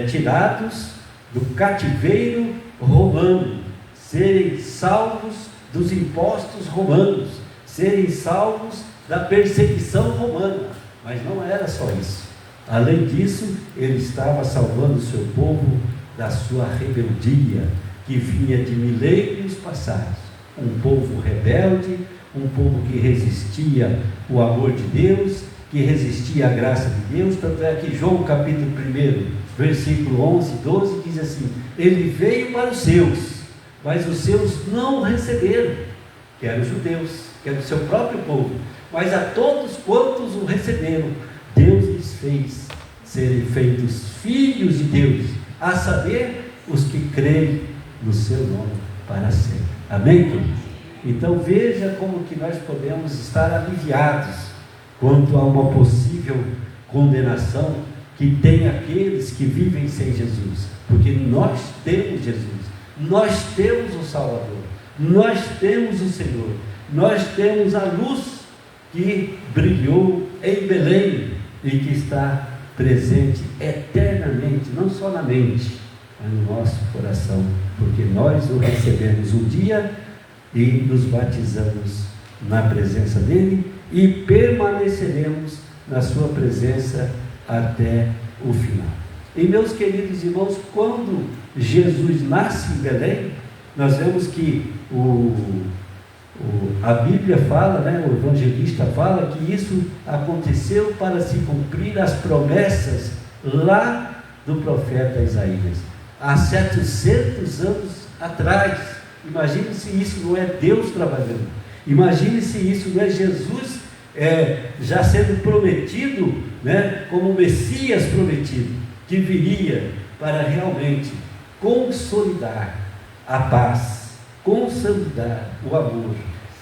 tirados do cativeiro romano, serem salvos dos impostos romanos, serem salvos da perseguição romana. Mas não era só isso. Além disso, ele estava salvando o seu povo da sua rebeldia, que vinha de milênios passados. Um povo rebelde, um povo que resistia o amor de Deus, que resistia à graça de Deus. Tanto é que João capítulo 1, versículo 11 e 12 diz assim, ele veio para os seus, mas os seus não o receberam, que eram os judeus, que era o seu próprio povo. Mas a todos quantos o receberam, Deus lhes fez serem feitos filhos de Deus, a saber, os que creem no seu nome para sempre. Amém, queridos? Então veja como que nós podemos estar aliviados quanto a uma possível condenação que tem aqueles que vivem sem Jesus, porque nós temos Jesus, nós temos o Salvador, nós temos o Senhor, nós temos a luz que brilhou em Belém e que está presente eternamente, não só na mente, mas no nosso coração, porque nós o recebemos um dia e nos batizamos na presença dele e permaneceremos na sua presença até o final. E meus queridos irmãos, quando Jesus nasce em Belém, nós vemos que a Bíblia fala, né, o evangelista fala que isso aconteceu para se cumprir as promessas lá do profeta Isaías, há 700 anos atrás. Imagine se isso não é Deus trabalhando, imagine se isso não é Jesus já sendo prometido, né, como o Messias prometido, que viria para realmente consolidar a paz, consolidar o amor,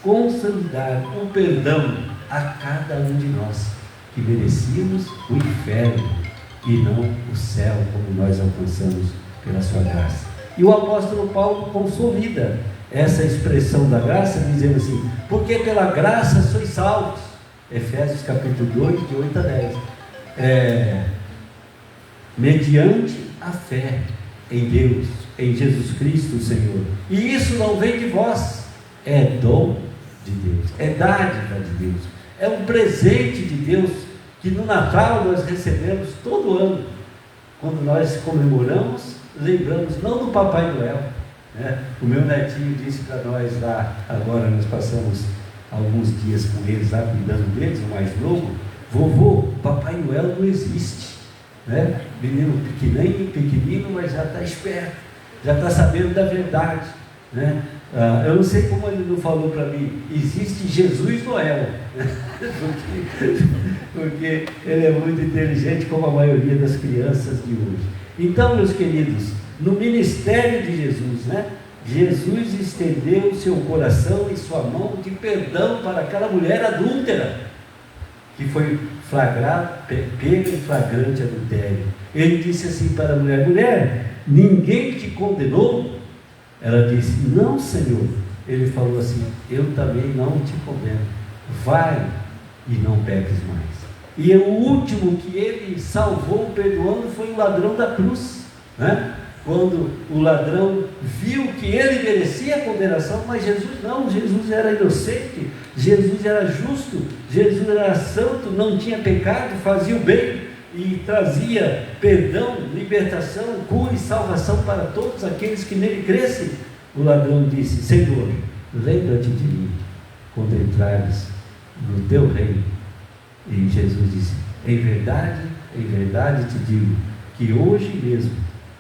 consolidar o perdão a cada um de nós, que merecíamos o inferno e não o céu, como nós alcançamos pela sua graça. E o apóstolo Paulo consolida essa expressão da graça, dizendo assim, porque pela graça sois salvos, Efésios capítulo 2, de 8 a 10, mediante a fé em Deus, em Jesus Cristo o Senhor, e isso não vem de vós, é dom de Deus, é dádiva de Deus, é um presente de Deus, que no Natal nós recebemos todo ano, quando nós comemoramos, lembramos não do Papai Noel, né? O meu netinho disse para nós lá, agora nós passamos alguns dias com eles lá, cuidando deles, o mais novo, vovô, Papai Noel não existe, né? Menino pequenino, mas já está esperto, já está sabendo da verdade, né? Eu não sei como ele não falou para mim, existe Jesus Noel, porque ele é muito inteligente, como a maioria das crianças de hoje. Então, meus queridos, no ministério de Jesus, né, Jesus estendeu seu coração e sua mão de perdão para aquela mulher adúltera, que foi pega em flagrante adultério. Ele disse assim para a mulher, mulher, ninguém te condenou? Ela disse, não, Senhor. Ele falou assim, eu também não te condeno, vai e não peques mais. E o último que ele salvou perdoando foi o ladrão da cruz, né? Quando o ladrão viu que ele merecia a condenação, mas Jesus não, Jesus era inocente, Jesus era justo, Jesus era santo, não tinha pecado, fazia o bem e trazia perdão, libertação, cura e salvação para todos aqueles que nele crescem. O ladrão disse, Senhor, lembra-te de mim quando entrares no teu reino. E Jesus disse, em verdade te digo, que hoje mesmo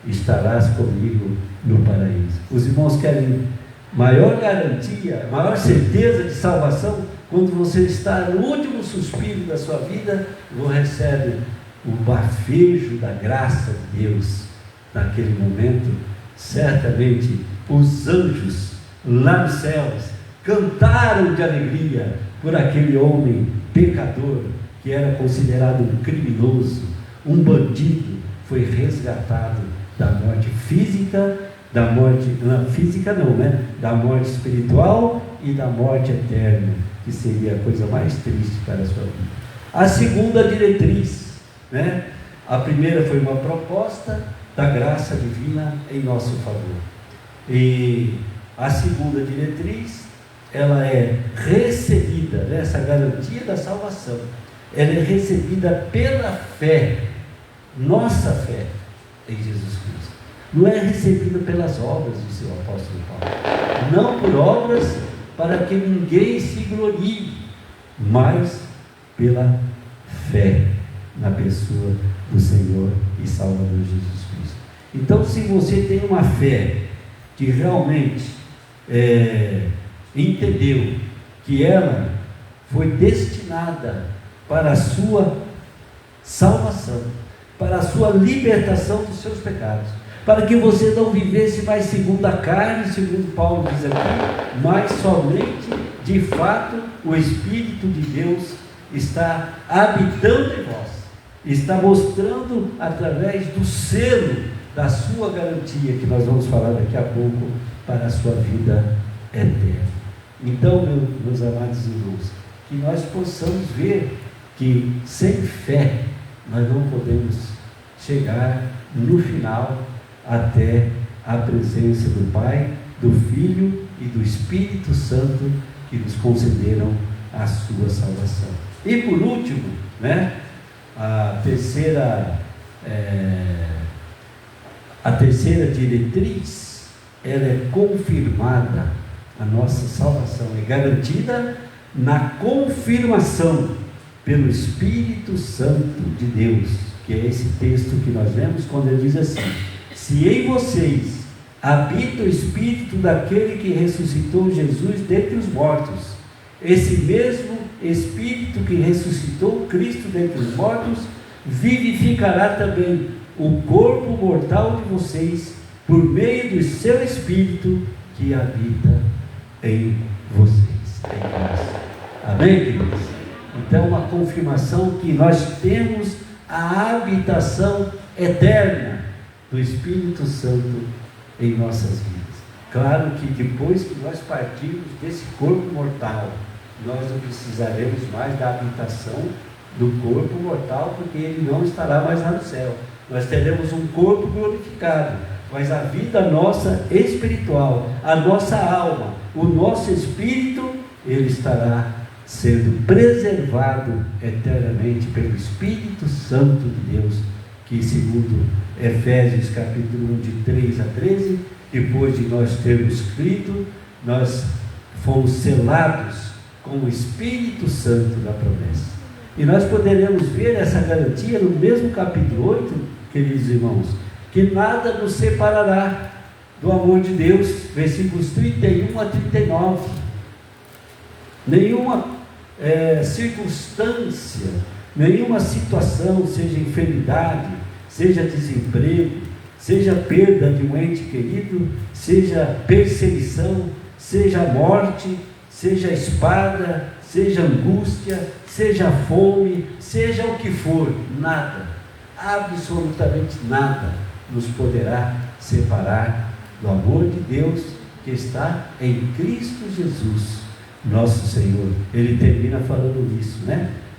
estarás comigo no paraíso. Os irmãos querem maior garantia, maior certeza de salvação, quando você está no último suspiro da sua vida, você recebe o bafejo da graça de Deus. Naquele momento, certamente os anjos lá nos céus cantaram de alegria por aquele homem pecador, que era considerado um criminoso, um bandido, foi resgatado da morte física, da morte espiritual e da morte eterna, que seria a coisa mais triste para a sua vida. A segunda diretriz, a primeira foi uma proposta da graça divina em nosso favor, e a segunda diretriz, ela é recebida, essa garantia da salvação, ela é recebida pela fé, nossa fé em Jesus Cristo. Não é recebida pelas obras, disse o apóstolo Paulo, não por obras para que ninguém se glorie, mas pela fé na pessoa do Senhor e Salvador Jesus Cristo. Então, se você tem uma fé que realmente entendeu que ela foi destinada para a sua salvação, para a sua libertação dos seus pecados, para que você não vivesse mais segundo a carne, segundo Paulo diz aqui, mas somente, de fato, o Espírito de Deus está habitando em vós, está mostrando através do selo da sua garantia, que nós vamos falar daqui a pouco, para a sua vida eterna. Então, meus amados irmãos, que nós possamos ver que sem fé nós não podemos chegar no final até a presença do Pai, do Filho e do Espírito Santo, que nos concederam a sua salvação. E por último, a terceira diretriz, ela é confirmada, a nossa salvação é garantida na confirmação pelo Espírito Santo de Deus, que é esse texto que nós lemos, quando ele diz assim: se em vocês habita o Espírito daquele que ressuscitou Jesus dentre os mortos, esse mesmo Espírito que ressuscitou Cristo dentre os mortos, vivificará também o corpo mortal de vocês, por meio do seu Espírito que habita em vocês, em nós. Amém, queridos? Então, uma confirmação que nós temos a habitação eterna do Espírito Santo em nossas vidas. Claro que depois que nós partirmos desse corpo mortal, nós não precisaremos mais da habitação do corpo mortal, porque ele não estará mais lá no céu. Nós teremos um corpo glorificado, mas a vida nossa espiritual, a nossa alma, o nosso espírito, ele estará sendo preservado eternamente pelo Espírito Santo de Deus, que segundo Efésios capítulo 1, de 3 a 13, depois de nós termos crido, nós fomos selados com o Espírito Santo da promessa. E nós poderemos ver essa garantia no mesmo capítulo 8, queridos irmãos, que nada nos separará do amor de Deus, versículos 31 a 39. Nenhuma circunstância, nenhuma situação, seja enfermidade, seja desemprego, seja perda de um ente querido, seja perseguição, seja morte, seja espada, seja angústia, seja fome, seja o que for, nada, absolutamente nada nos poderá separar do amor de Deus que está em Cristo Jesus, nosso Senhor. Ele termina falando isso,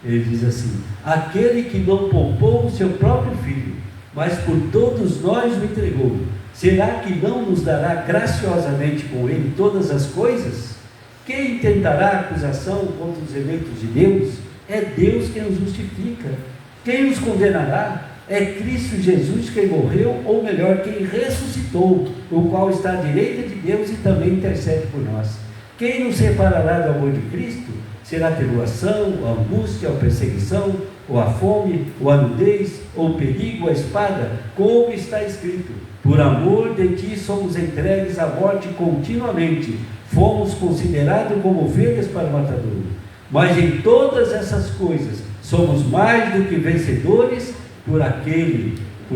Ele diz assim: aquele que não poupou o seu próprio filho, mas por todos nós o entregou, será que não nos dará graciosamente com ele todas as coisas? Quem tentará acusação contra os eleitos de Deus? É Deus quem os justifica. Quem os condenará? É Cristo Jesus quem morreu, ou melhor, quem ressuscitou, o qual está à direita de Deus e também intercede por nós. Quem nos separará do amor de Cristo? Será a tribulação, a angústia, a perseguição, ou a fome, ou a nudez, ou o perigo, ou a espada? Como está escrito: Por amor de ti somos entregues à morte continuamente. Fomos considerados como ovelhas para o matador. Mas em todas essas coisas somos mais do que vencedores por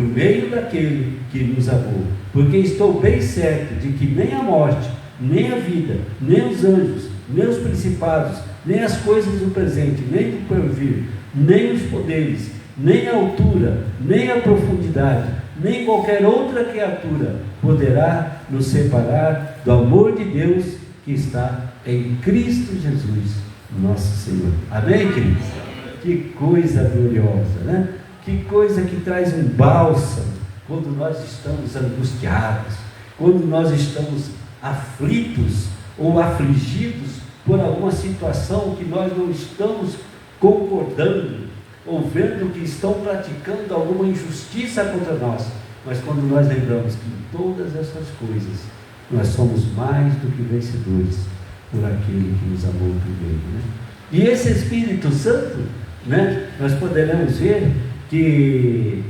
meio daquele que nos amou. Porque estou bem certo de que nem a morte, nem a vida, nem os anjos, nem os principados, nem as coisas do presente, nem do porvir, nem os poderes, nem a altura, nem a profundidade, nem qualquer outra criatura poderá nos separar do amor de Deus que está em Cristo Jesus, nosso Senhor. Amém, queridos? Que coisa gloriosa, né? Que coisa que traz um bálsamo quando nós estamos angustiados, quando nós estamos aflitos ou afligidos por alguma situação que nós não estamos concordando, ou vendo que estão praticando alguma injustiça contra nós. Mas quando nós lembramos que em todas essas coisas nós somos mais do que vencedores por aquele que nos amou primeiro, né? E esse Espírito Santo, né, nós poderemos ver que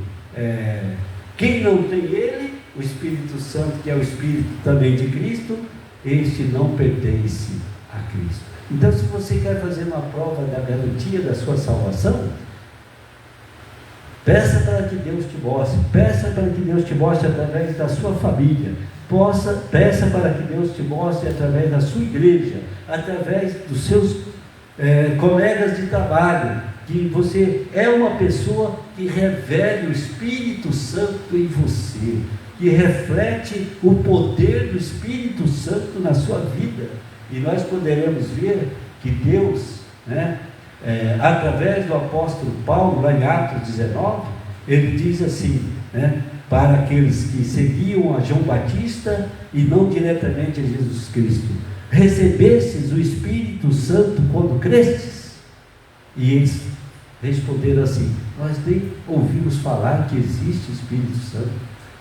quem não tem ele, o Espírito Santo, que é o Espírito também de Cristo, este não pertence a Cristo. Então, se você quer fazer uma prova da garantia da sua salvação, peça para que Deus te mostre, peça para que Deus te mostre através da sua família, peça para que Deus te mostre através da sua igreja, através dos seus colegas de trabalho, que você é uma pessoa que revele o Espírito Santo em você, que reflete o poder do Espírito Santo na sua vida. E nós poderemos ver que Deus, né, através do apóstolo Paulo, lá em Atos 19, ele diz assim, né, para aqueles que seguiam a João Batista e não diretamente a Jesus Cristo: recebestes o Espírito Santo quando crestes? E eles responderam assim: nós nem ouvimos falar que existe Espírito Santo,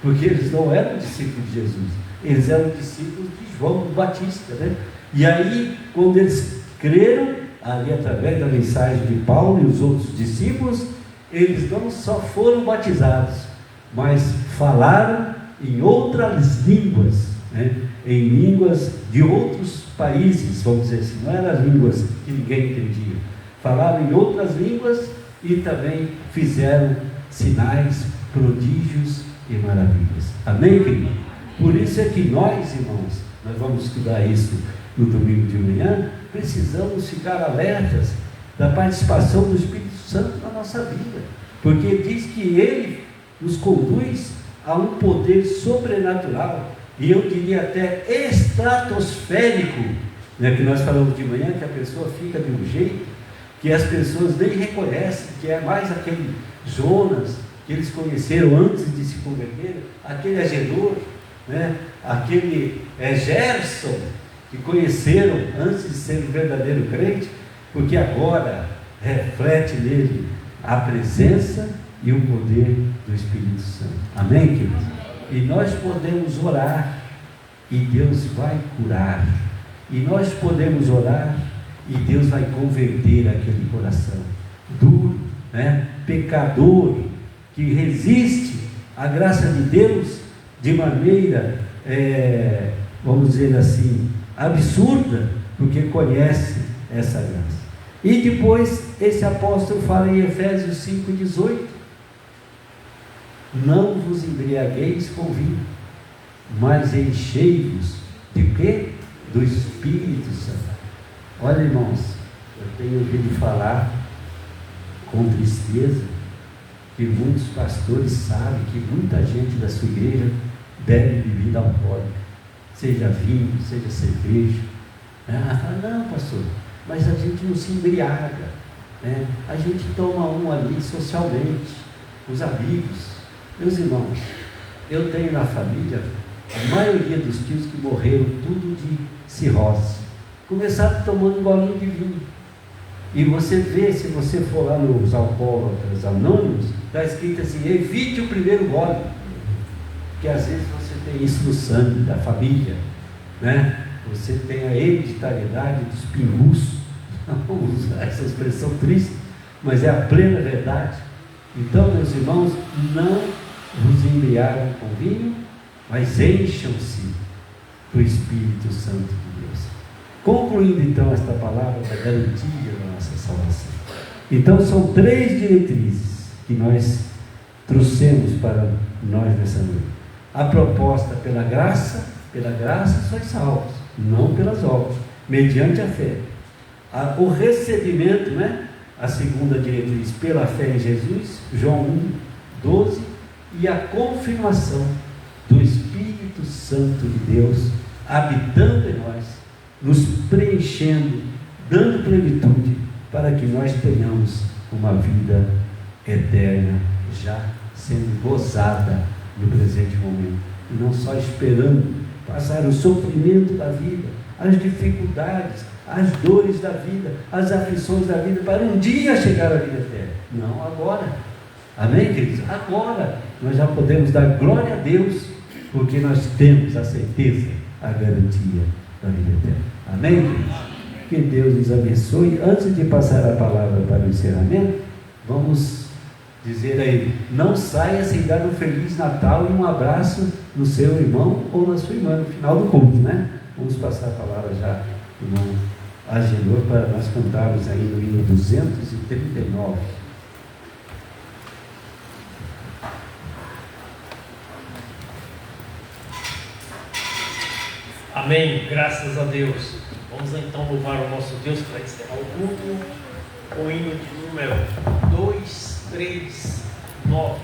porque eles não eram discípulos de Jesus, eles eram discípulos de João Batista, né? E aí, quando eles creram, ali através da mensagem de Paulo e os outros discípulos, eles não só foram batizados, mas falaram em outras línguas, né? Em línguas de outros países, vamos dizer assim, não eram línguas que ninguém entendia, falaram em outras línguas e também fizeram sinais, prodígios e maravilhas. Amém, querido? Por isso é que nós, irmãos, nós vamos estudar isso no domingo de manhã, precisamos ficar alertas da participação do Espírito Santo na nossa vida, porque diz que ele nos conduz a um poder sobrenatural, e eu diria até estratosférico, né, que nós falamos de manhã, que a pessoa fica de um jeito que as pessoas nem reconhecem, que é mais aquele Jonas que eles conheceram antes de se converter, aquele Agenor, né, aquele Gerson, que conheceram antes de ser um verdadeiro crente, porque agora reflete nele a presença e o poder do Espírito Santo. Amém, queridos? E nós podemos orar e Deus vai curar, e nós podemos orar e Deus vai converter aquele coração duro, né, pecador, que resiste à graça de Deus de maneira, vamos dizer assim, absurda, porque conhece essa graça. E depois esse apóstolo fala em Efésios 5,18: não vos embriagueis com vinho, mas enchei-vos de quê? Do Espírito Santo. Olha, irmãos, eu tenho ouvido falar com tristeza que muitos pastores sabem que muita gente da sua igreja bebe bebida alcoólica, seja vinho, seja cerveja. Fala, não, pastor, mas a gente não se embriaga, né? A gente toma um ali socialmente, os amigos. Meus irmãos, eu tenho na família a maioria dos tios que morreram tudo de cirrose, começaram tomando um golinho de vinho. E você vê, se você for lá nos alcoólatras anônimos, está escrito assim: evite o primeiro gole, porque às vezes você tem isso no sangue da família, né? Você tem a hereditariedade dos pingus, vamos usar essa expressão triste, mas é a plena verdade. Então, meus irmãos, não vos embriaguem com vinho, mas encham-se do Espírito Santo de Deus. Concluindo então esta palavra da garantia da nossa salvação. Então são 3 diretrizes que nós trouxemos para nós nessa noite. A proposta pela graça sois salvos, não pelas obras, mediante a fé. O recebimento, né? A segunda diretriz, pela fé em Jesus, João 1:12, e a confirmação do Espírito Santo de Deus habitando em nós, nos preenchendo, dando plenitude, para que nós tenhamos uma vida eterna, já sendo gozada no presente momento, e não só esperando passar o sofrimento da vida, as dificuldades, as dores da vida, as aflições da vida, para um dia chegar à vida eterna. Não, agora. Amém, queridos? Agora nós já podemos dar glória a Deus, porque nós temos a certeza, a garantia da vida eterna. Amém, queridos? Que Deus nos abençoe. Antes de passar a palavra para o encerramento, vamos dizer a ele: não saia sem dar um Feliz Natal e um abraço no seu irmão ou na sua irmã no final do culto, né? Vamos passar a palavra já, irmão Agenor, para nós cantarmos aí no hino 239. Amém, graças a Deus. Vamos então louvar o nosso Deus para encerrar o culto, o hino de número 239.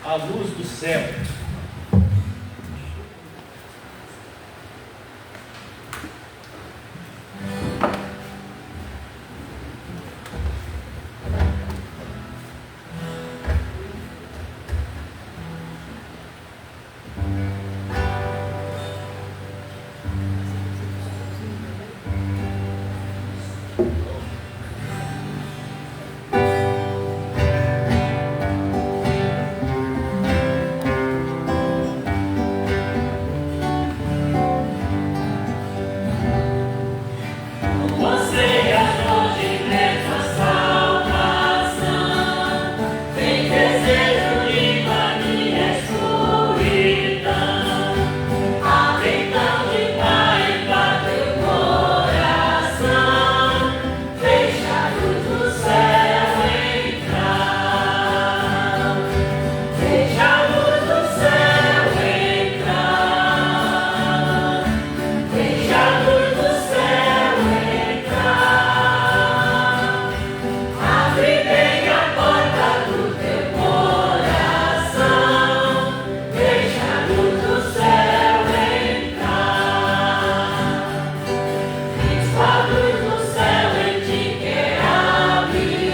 A luz do céu. A luz do céu em ti quer abrir.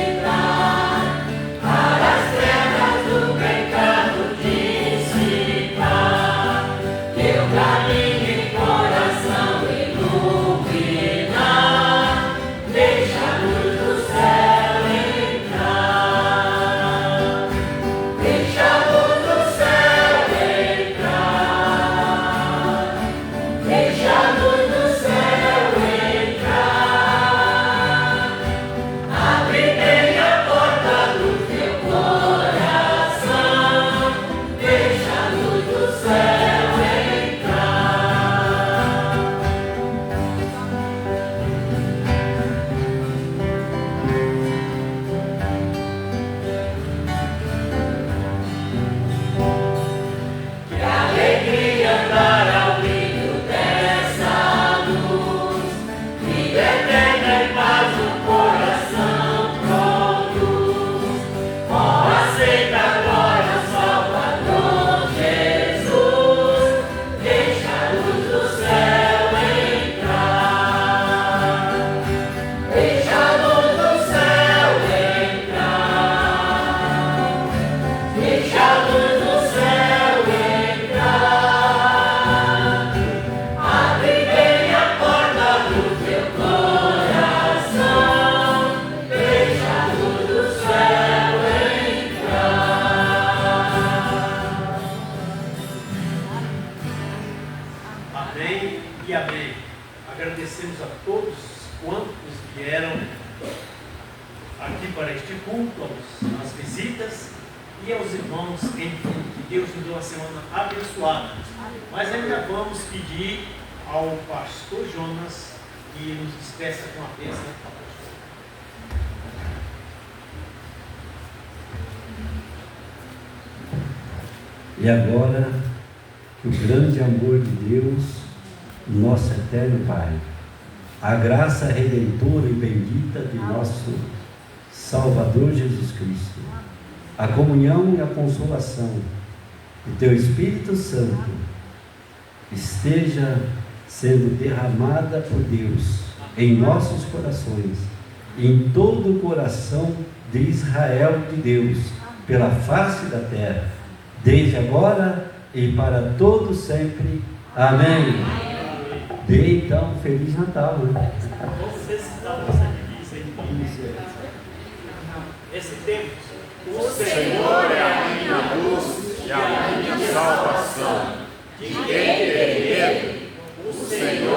aqui para este culto, às visitas e aos irmãos, enfim, que Deus nos deu uma semana abençoada. Mas ainda vamos pedir ao pastor Jonas que nos despeça com a bênção. E agora, que o grande amor de Deus, nosso eterno Pai, a graça redentora e bendita de nosso Salvador Jesus Cristo, a comunhão e a consolação do Teu Espírito Santo esteja sendo derramada por Deus em nossos corações, em todo o coração de Israel de Deus, pela face da terra, desde agora e para todo sempre. Amém. Dê então um Feliz Natal, né? Vamos recitar nossa divisa em esse tempo. O Senhor é a minha luz e a minha salvação. De quem temer? O Senhor